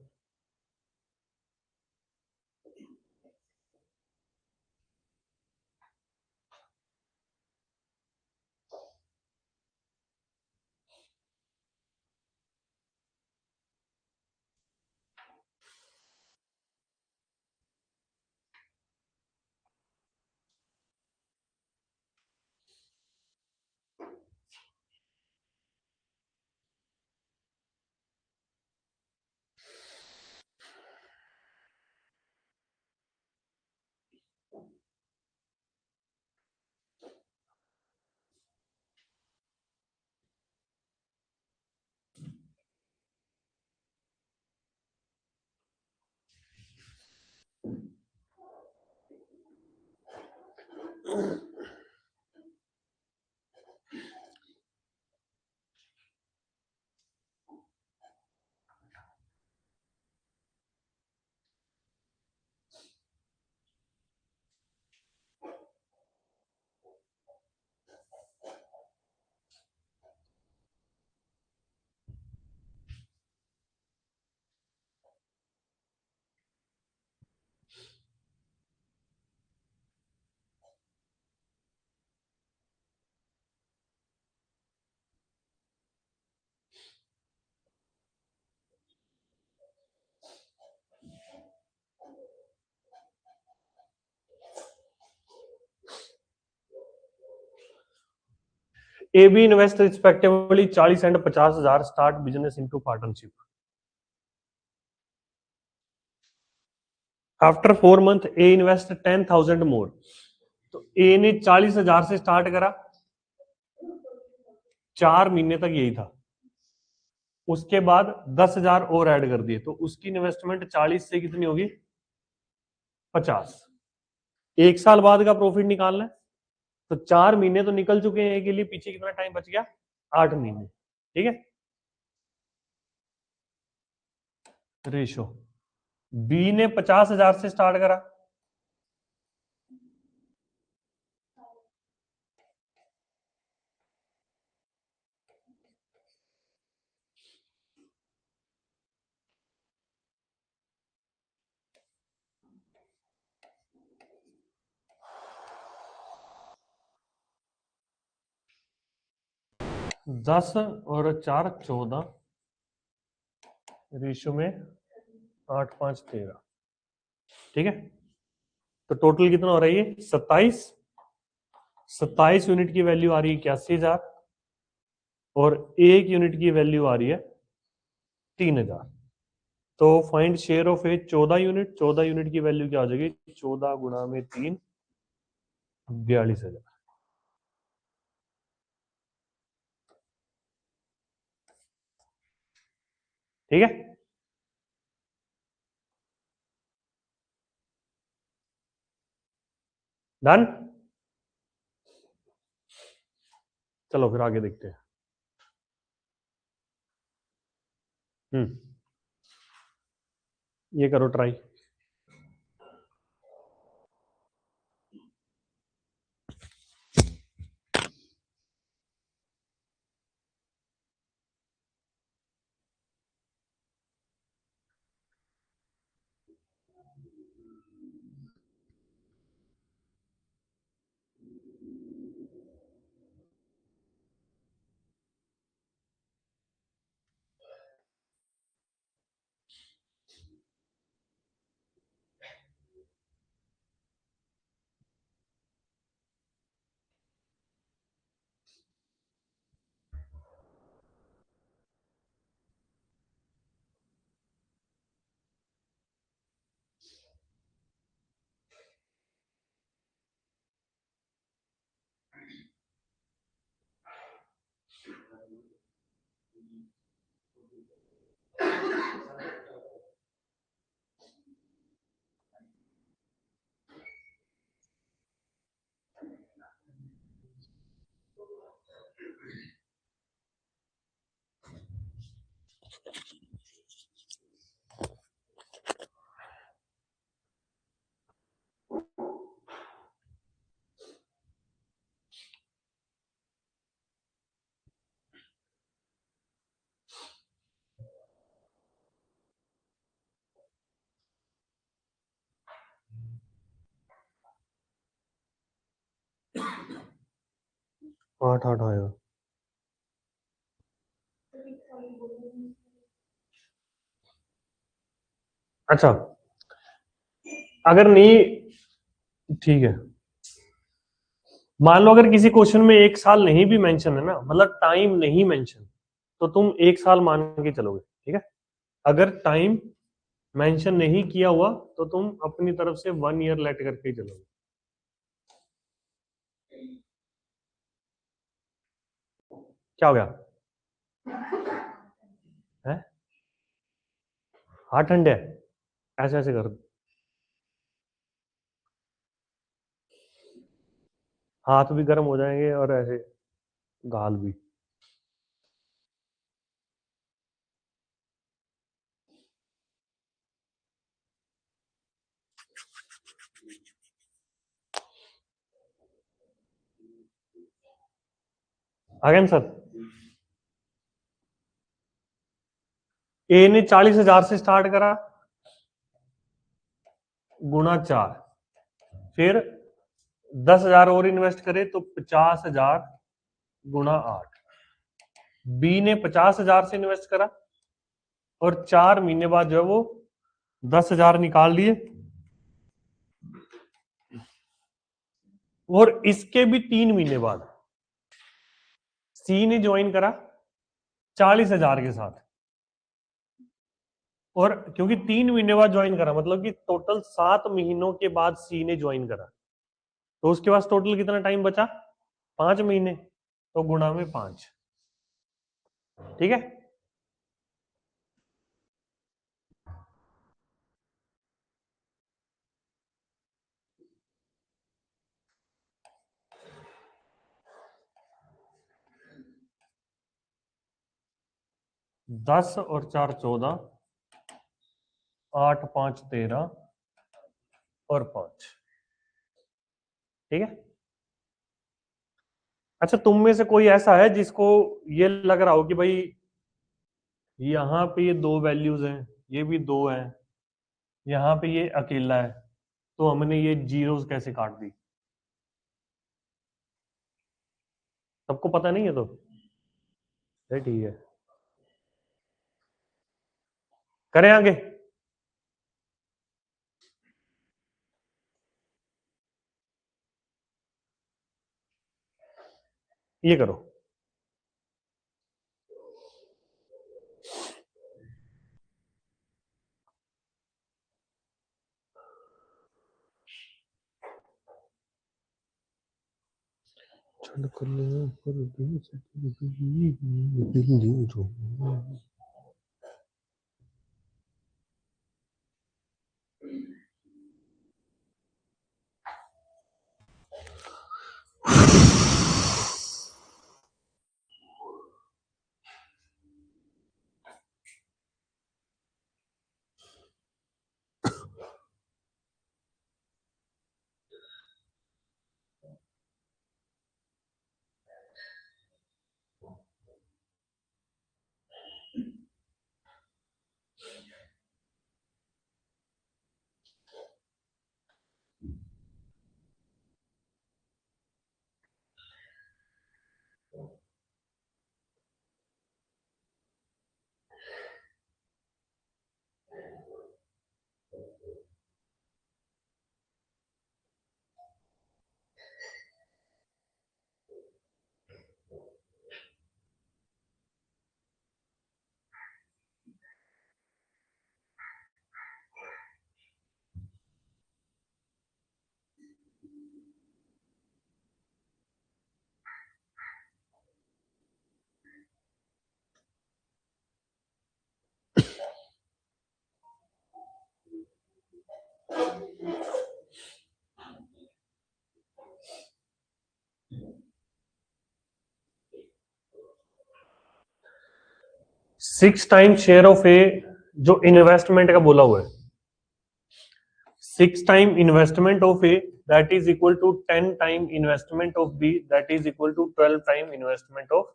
A B invest respectively 40 and 50,000 start business into partnership. After 4 month A invest 10,000 more. तो ए ने 40,000 से स्टार्ट करा, 4 महीने तक यही था, उसके बाद 10,000 और ऐड कर दिए, तो उसकी इन्वेस्टमेंट 40 से कितनी होगी, 50। 1 साल बाद का प्रॉफिट निकालना है, तो 4 महीने तो निकल चुके हैं, ए के लिए पीछे कितना टाइम बच गया, 8 महीने। ठीक है, रेशो बी ने 50,000 से स्टार्ट करा, दस और 4 14, रेशो में 8 5 13। ठीक है, तो टोटल कितना हो रहा है ये, 27। 27 यूनिट की वैल्यू आ रही है 81,000 और 1 यूनिट की वैल्यू आ रही है 3,000। तो find share of A 14 unit. 14 unit की वैल्यू क्या हो जाएगी, 14 गुणा में 3, 42,000। ठीक है, डन। चलो फिर आगे देखते हैं। ये करो ट्राई। आठ आठ आएगा। अच्छा, अगर नहीं, ठीक है, मान लो अगर किसी क्वेश्चन में 1 साल नहीं भी मेंशन है ना, मतलब टाइम नहीं मेंशन, तो तुम 1 साल मान के चलोगे। ठीक है, अगर टाइम मेंशन नहीं किया हुआ तो तुम अपनी तरफ से 1 ईयर लेट करके ही चलोगे। क्या हो गया है, हाथ ठंडे है, ऐसे ऐसे कर दो, हाथ भी गर्म हो जाएंगे और ऐसे गाल भी। आगे सर, ए ने 40,000 से स्टार्ट करा, गुणा 4, फिर 10,000 और इन्वेस्ट करे तो 50,000 गुणा 8। बी ने 50,000 से इन्वेस्ट करा और 4 महीने बाद जो है वो 10,000 निकाल लिए, और इसके भी 3 महीने बाद सी ने ज्वाइन करा 40,000 के साथ, और क्योंकि 3 महीने बाद ज्वाइन करा, मतलब कि टोटल 7 महीनों के बाद सी ने ज्वाइन करा, तो उसके पास टोटल कितना टाइम बचा? 5 महीने, तो गुणा में 5। ठीक है, दस और 4 14, 8 5 13 और 5। ठीक है, अच्छा तुम में से कोई ऐसा है जिसको ये लग रहा हो कि भाई यहाँ पे ये 2 वैल्यूज हैं, ये भी 2 हैं, यहाँ पे ये अकेला है, तो हमने ये जीरोस कैसे काट दी? सबको पता नहीं है तो ठीक है, करें आगे। ये करो, six time share of A जो इन्वेस्टमेंट का बोला हुआ है, 6 time investment of A that is equal to 10 time investment of B that is equal to 12 time investment of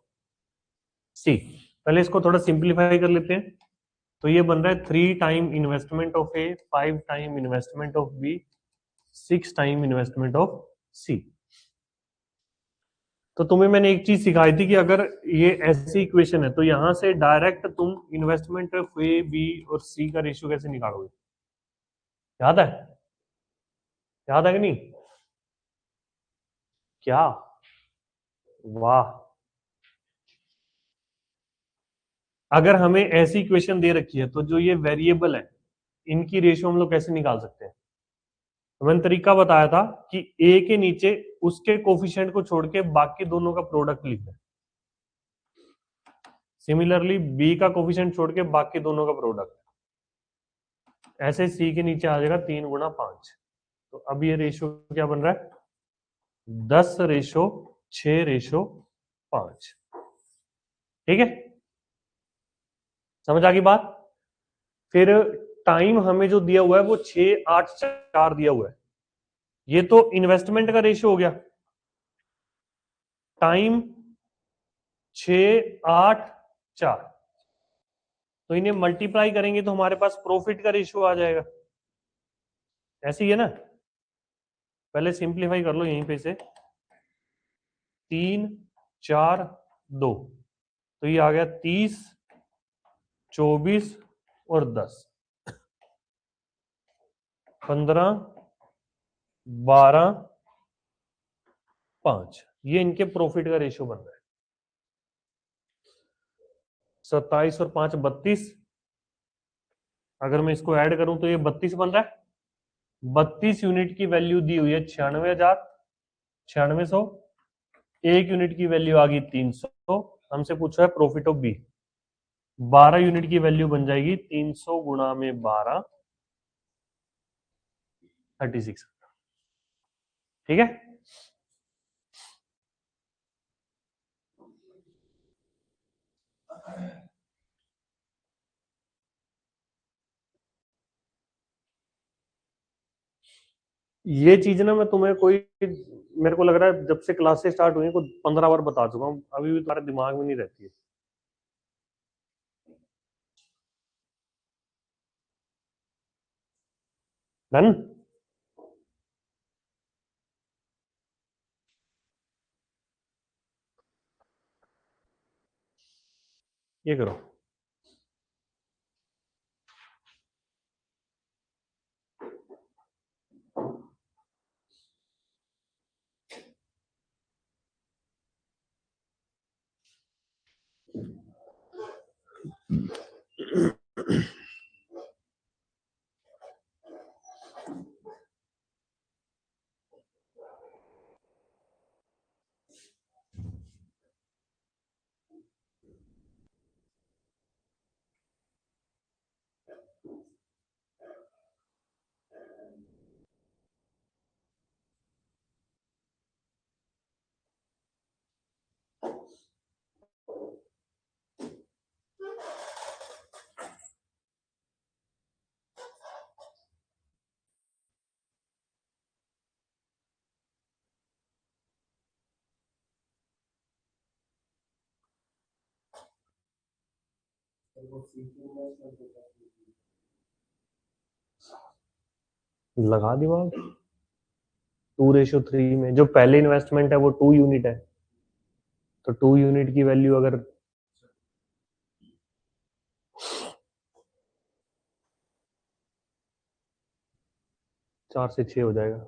C. पहले इसको थोड़ा सिंप्लीफाई कर लेते हैं, तो ये बन रहा है 3 time investment of A, 5 time investment of B, 6 time investment of C. तो तुम्हें मैंने एक चीज सिखाई थी कि अगर ये ऐसी इक्वेशन है तो यहां से डायरेक्ट तुम इन्वेस्टमेंट ऑफ ए बी और सी का रेशियो कैसे निकालोगे? याद है? याद है कि नहीं? क्या? वाह, अगर हमें ऐसी इक्वेशन दे रखी है तो जो ये वेरिएबल है इनकी रेशियो हम लोग कैसे निकाल सकते हैं? तो मैंने तरीका बताया था कि ए के नीचे उसके कोफिशिएंट को छोड़ के बाकी दोनों का प्रोडक्ट लिखना है, सिमिलरली बी का कोफिशिएंट छोड़ के बाकी दोनों का प्रोडक्ट, ऐसे सी के नीचे आ जाएगा 3 गुणा 5। तो अब ये रेशियो क्या बन रहा है? 10:6:5। ठीक है, समझ आ गई बात? फिर टाइम हमें जो दिया हुआ है वो 6:8:4 दिया हुआ है, ये तो इन्वेस्टमेंट का रेशियो हो गया। टाइम 6:8:4, तो इन्हें मल्टीप्लाई करेंगे तो हमारे पास प्रॉफिट का रेशियो आ जाएगा। ऐसे ही है ना? पहले सिंप्लीफाई कर लो यहीं पे से, 3 4 2, तो ये आ गया 30 24 और 10, 15 12 5, ये इनके प्रॉफिट का रेशियो बन रहा है। 27 और 5 32। अगर मैं इसको ऐड करूं तो ये 32 बन रहा है। 32 यूनिट की वैल्यू दी हुई है 96,000, 9600। एक यूनिट की वैल्यू आ गई 300। हमसे पूछा है प्रॉफिट ऑफ बी। 12 यूनिट की वैल्यू बन जाएगी 300 गुणा में 12, 36। ठीक है। ये चीज ना मैं तुम्हें कोई, मेरे को लग रहा है जब से क्लासेस स्टार्ट हुई कुछ 15 बार बता चुका हूँ, अभी भी तुम्हारे दिमाग में नहीं रहती है। डन। ये करो। लगा दिमाग। 2:3 में जो पहले इन्वेस्टमेंट है वो 2 यूनिट है, तो 2 यूनिट की वैल्यू अगर 4 से 6 हो जाएगा।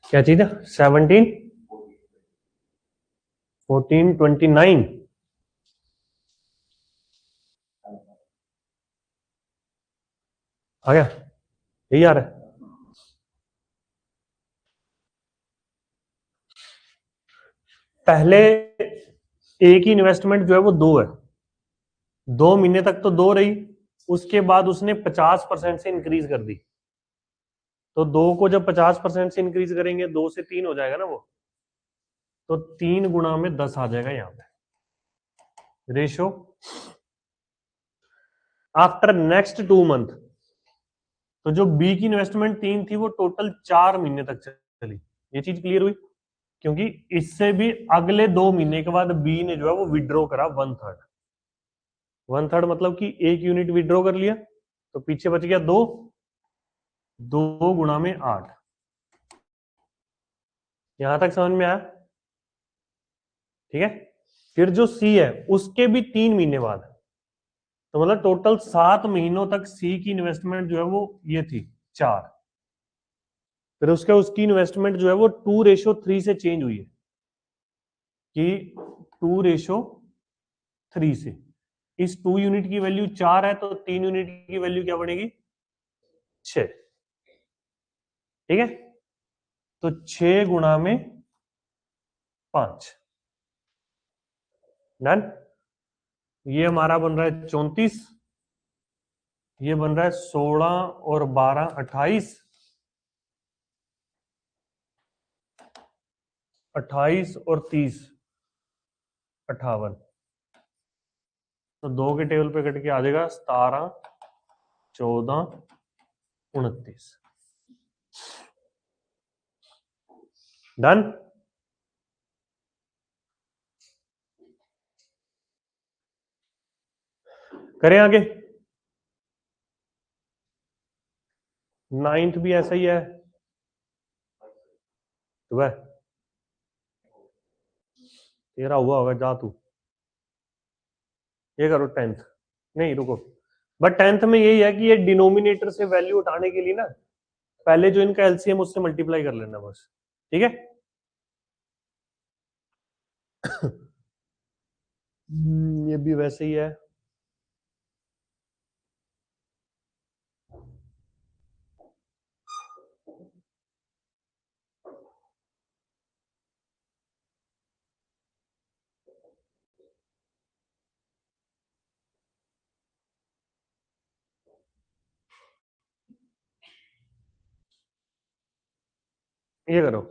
क्या चीज है? 17, 14, 29। आ गया? यही आ रहा है। पहले एक ही इन्वेस्टमेंट जो है वो 2 है, 2 महीने तक तो 2 रही, उसके बाद उसने 50% से इंक्रीज कर दी। तो 2 को जब 50% से इंक्रीज करेंगे 2 से 3 हो जाएगा ना वो, तो 3 गुणा में 10 आ जाएगा यहाँ पे रेशो आफ्टर नेक्स्ट 2 मंथ। तो जो बी की इन्वेस्टमेंट 3 थी वो टोटल 4 महीने तक चली। ये चीज क्लियर हुई? क्योंकि इससे भी अगले 2 महीने के बाद बी ने जो है वो विड्रॉ करा 1/3। 1/3 मतलब कि 1 यूनिट विड्रॉ कर लिया, तो पीछे बच गया 2, 2 गुणा में 8। यहां तक समझ में आया? ठीक है। फिर जो सी है उसके भी 3 महीने बाद, तो मतलब टोटल 7 महीनों तक सी की इन्वेस्टमेंट जो है वो ये थी 4। फिर उसकी इन्वेस्टमेंट जो है वो 2:3 से चेंज हुई है कि 2:3 से। इस 2 यूनिट की वैल्यू 4 है, तो 3 यूनिट की वैल्यू क्या बनेगी? 6। ठीक है, तो 6 गुणा में 5, डन। ये हमारा बन रहा है 34, ये बन रहा है 16 और 12 28, 28 और 30 58। तो 2 के टेबल पे कट के आ जाएगा 17 14 29, डन। करें आगे। 9th भी ऐसा ही है, तो वह तेरा हुआ होगा, जा तू ये करो 10th। नहीं रुको, बट 10th में यही है कि ये डिनोमिनेटर से वैल्यू उठाने के लिए ना पहले जो इनका एलसीएम उससे मल्टीप्लाई कर लेना बस, ठीक है। ये भी वैसे ही है। ये करो,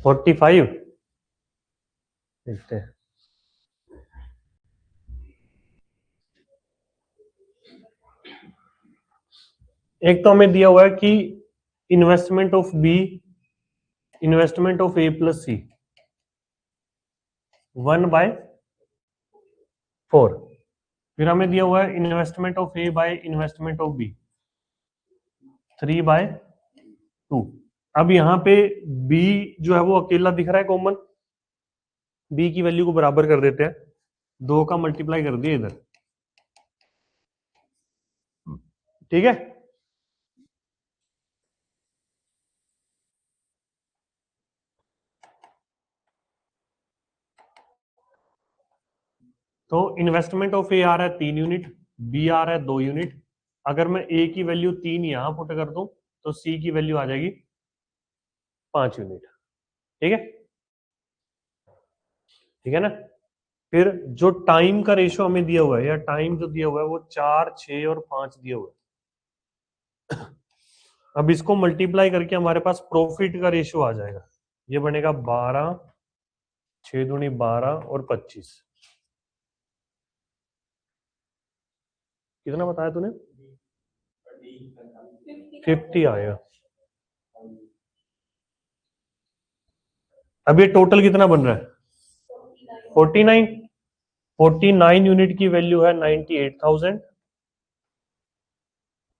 फोर्टी 45 देखते हैं। एक तो हमें दिया हुआ है कि investment of B, investment of A plus C 1/4। फिर हमें दिया हुआ है investment of A by investment of B 3/2। अब यहाँ पे बी जो है वो अकेला दिख रहा है कॉमन, बी की वैल्यू को बराबर कर देते हैं, 2 का मल्टीप्लाई कर दिया इधर, ठीक है। तो इन्वेस्टमेंट ऑफ ए आ रहा है 3 यूनिट, बी आ रहा है 2 यूनिट। अगर मैं ए की वैल्यू 3 यहां पुट कर दूं तो सी की वैल्यू आ जाएगी 5 यूनिट, ठीक है, ठीक है ना। फिर जो टाइम का रेशो हमें दिया हुआ है, या टाइम जो दिया हुआ है वो 4 6 और 5 दिया हुआ है। अब इसको मल्टीप्लाई करके हमारे पास प्रॉफिट का रेशो आ जाएगा, ये बनेगा 12 6 दूनी 12 और 25। कितना बताया तूने? 50 आया। अब ये टोटल कितना बन रहा है? 49। 49 यूनिट की वैल्यू है 98,000,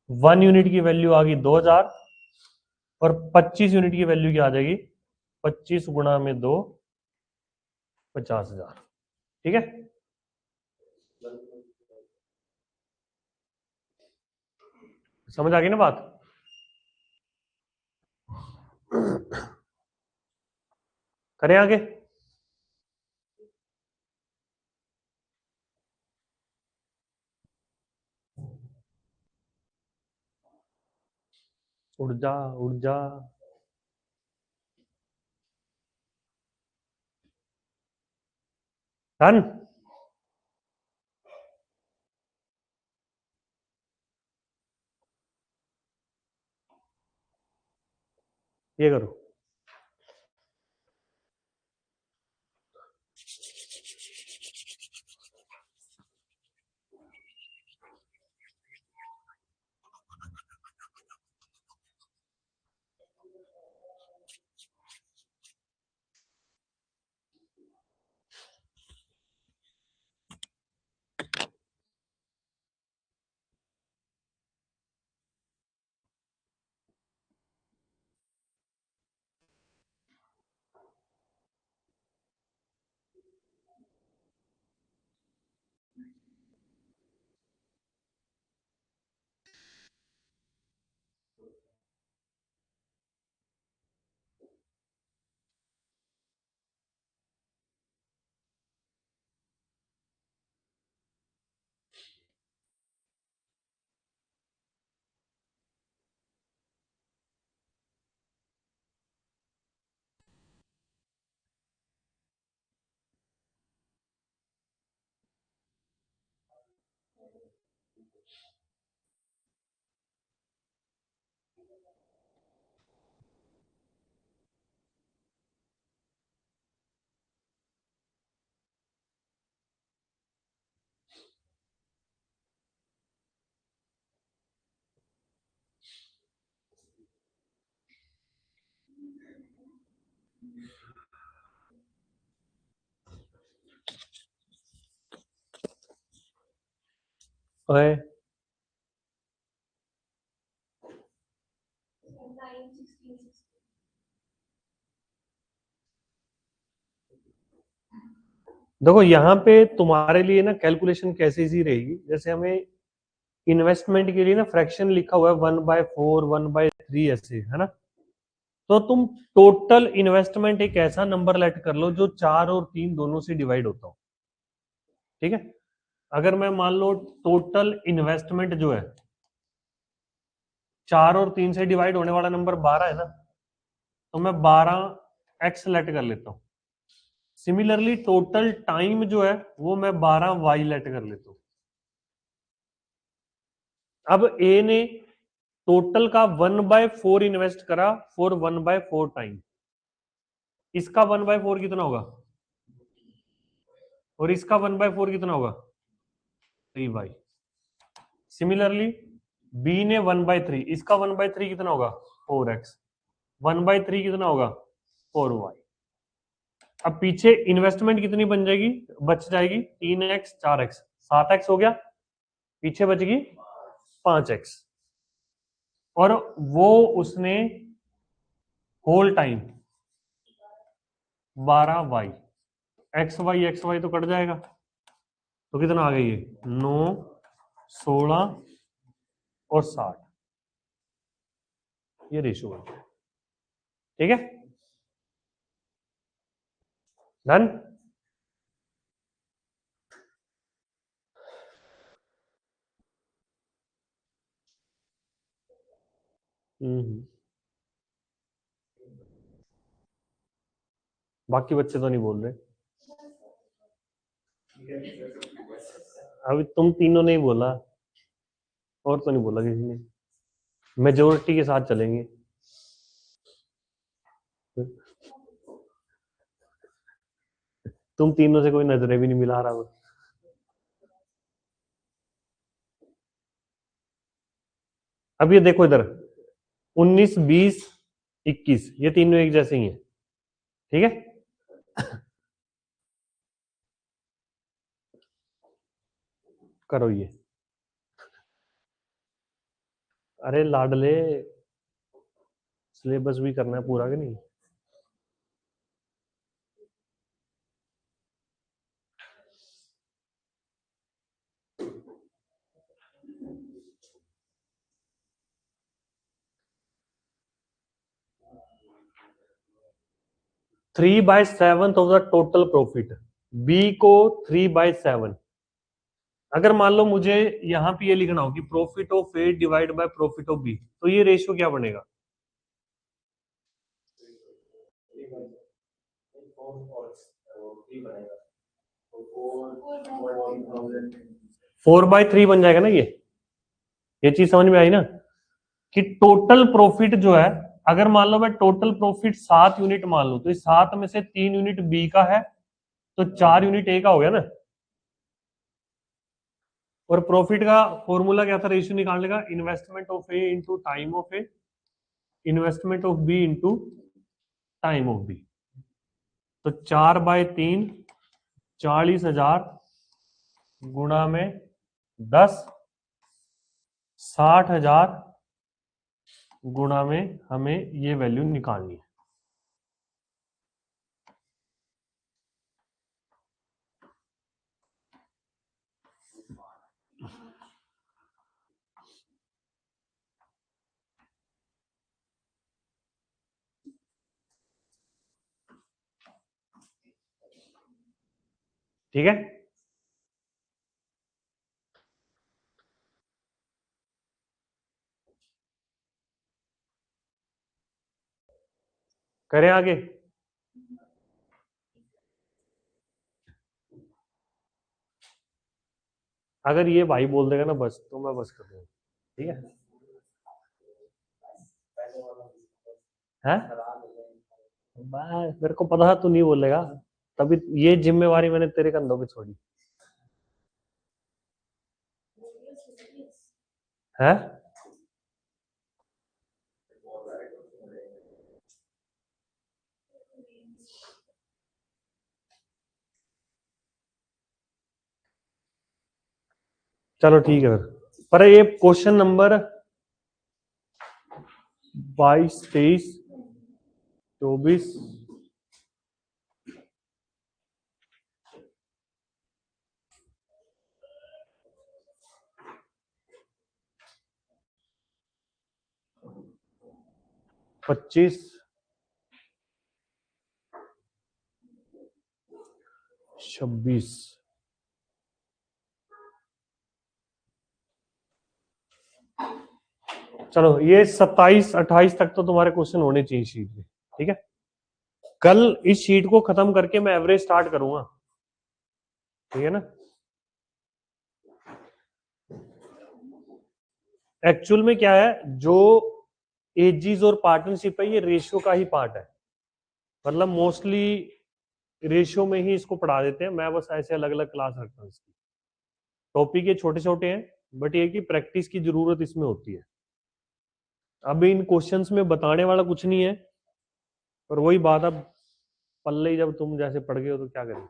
1 यूनिट की वैल्यू आ गई 2000, और 25 यूनिट की वैल्यू क्या आ जाएगी? 25 गुणा में 2, 50,000। ठीक है, समझ आ गई ना बात? करें आगे? ऊर्जा ऊर्जा डन। ये करो, ओए देखो यहाँ पे तुम्हारे लिए ना कैलकुलेशन कैसे इजी रहेगी, जैसे हमें इन्वेस्टमेंट के लिए ना फ्रैक्शन लिखा हुआ है 1/4, 1/3 ऐसे, है ना? तो तुम टोटल इन्वेस्टमेंट एक ऐसा नंबर लेट कर लो जो 4 और 3 दोनों से डिवाइड होता हो। ठीक है, अगर मैं मान लो टोटल इन्वेस्टमेंट जो है 4 और 3 से डिवाइड होने वाला नंबर 12 है ना, तो मैं 12x लेट कर लेता हूं। सिमिलरली टोटल टाइम जो है वो मैं 12y लेट कर लेता हूं। अब ए ने टोटल का 1/4 इन्वेस्ट करा फॉर 1/4 टाइम, इसका 1/4 कितना होगा? और इसका 1/4 कितना होगा? 3y। सिमिलरली बी ने 1/3, इसका 1/3 कितना होगा? 4x। 1/3 कितना होगा? 4y। अब पीछे इन्वेस्टमेंट कितनी बन जाएगी, बच जाएगी? 3x, 4x, 7x हो गया, पीछे बच गई 5x। और वो उसने whole time 12y। X Y तो कट जाएगा, तो कितना आ गई? 9, 16 और 60, ये रेशियो बन गया। ठीक है, डन। बाकी बच्चे तो नहीं बोल रहे, अभी तुम तीनों ने ही बोला, और तो नहीं बोला किसी ने। मेजोरिटी के साथ चलेंगे। तुम तीनों से कोई नजरें भी नहीं मिला रहा। अब ये देखो इधर, 19, 20, 21, ये तीनों एक जैसे ही हैं। ठीक है, करो ये। अरे लाडले, सिलेबस भी करना है पूरा कि नहीं? Three by seven of the total profit, B को 3/7। अगर मान लो मुझे यहां पे ये लिखना हो कि profit of A divide by profit of B, तो ये रेशियो क्या बनेगा? 4/3 बन जाएगा ना। ये चीज समझ में आई ना कि टोटल प्रॉफिट जो है, अगर मान लो मैं टोटल प्रॉफिट 7 यूनिट मान लूं, तो इस 7 में से 3 यूनिट बी का है, तो 4 यूनिट ए का हो गया ना। और प्रॉफिट का फॉर्मूला क्या था रेशियो निकालने का? Investment of A into time of A, investment of B into time of B. तो 4/3 40,000 गुणा में 10, 60,000 गुणा में हमें ये वैल्यू निकालनी है। ठीक है, करें आगे। अगर ये भाई बोल देगा ना बस, तो मैं बस कर दूंगा। ठीक है, हैं? मेरे को पता था तू नहीं बोलेगा, तभी ये जिम्मेवारी मैंने तेरे कंधों पे छोड़ी है। चलो ठीक है फिर, पर ये क्वेश्चन नंबर 22, 23, 24, 25, 26, चलो ये 27, 28 तक तो तुम्हारे क्वेश्चन होने चाहिए शीट में। ठीक है, कल इस शीट को खत्म करके मैं एवरेज स्टार्ट करूंगा। ठीक है ना? एक्चुअल में क्या है, जो एजीज और पार्टनरशिप है, ये रेशियो का ही पार्ट है। मतलब मोस्टली रेशियो में ही इसको पढ़ा देते हैं। मैं बस ऐसे अलग अलग क्लास रखता हूँ इसकी। टॉपिक ये छोटे छोटे हैं, बट ये कि प्रैक्टिस की जरूरत इसमें होती है। अब इन क्वेश्चंस में बताने वाला कुछ नहीं है, पर वही बात, अब पल्ले ही जब तुम जैसे पढ़ गए हो तो क्या करें।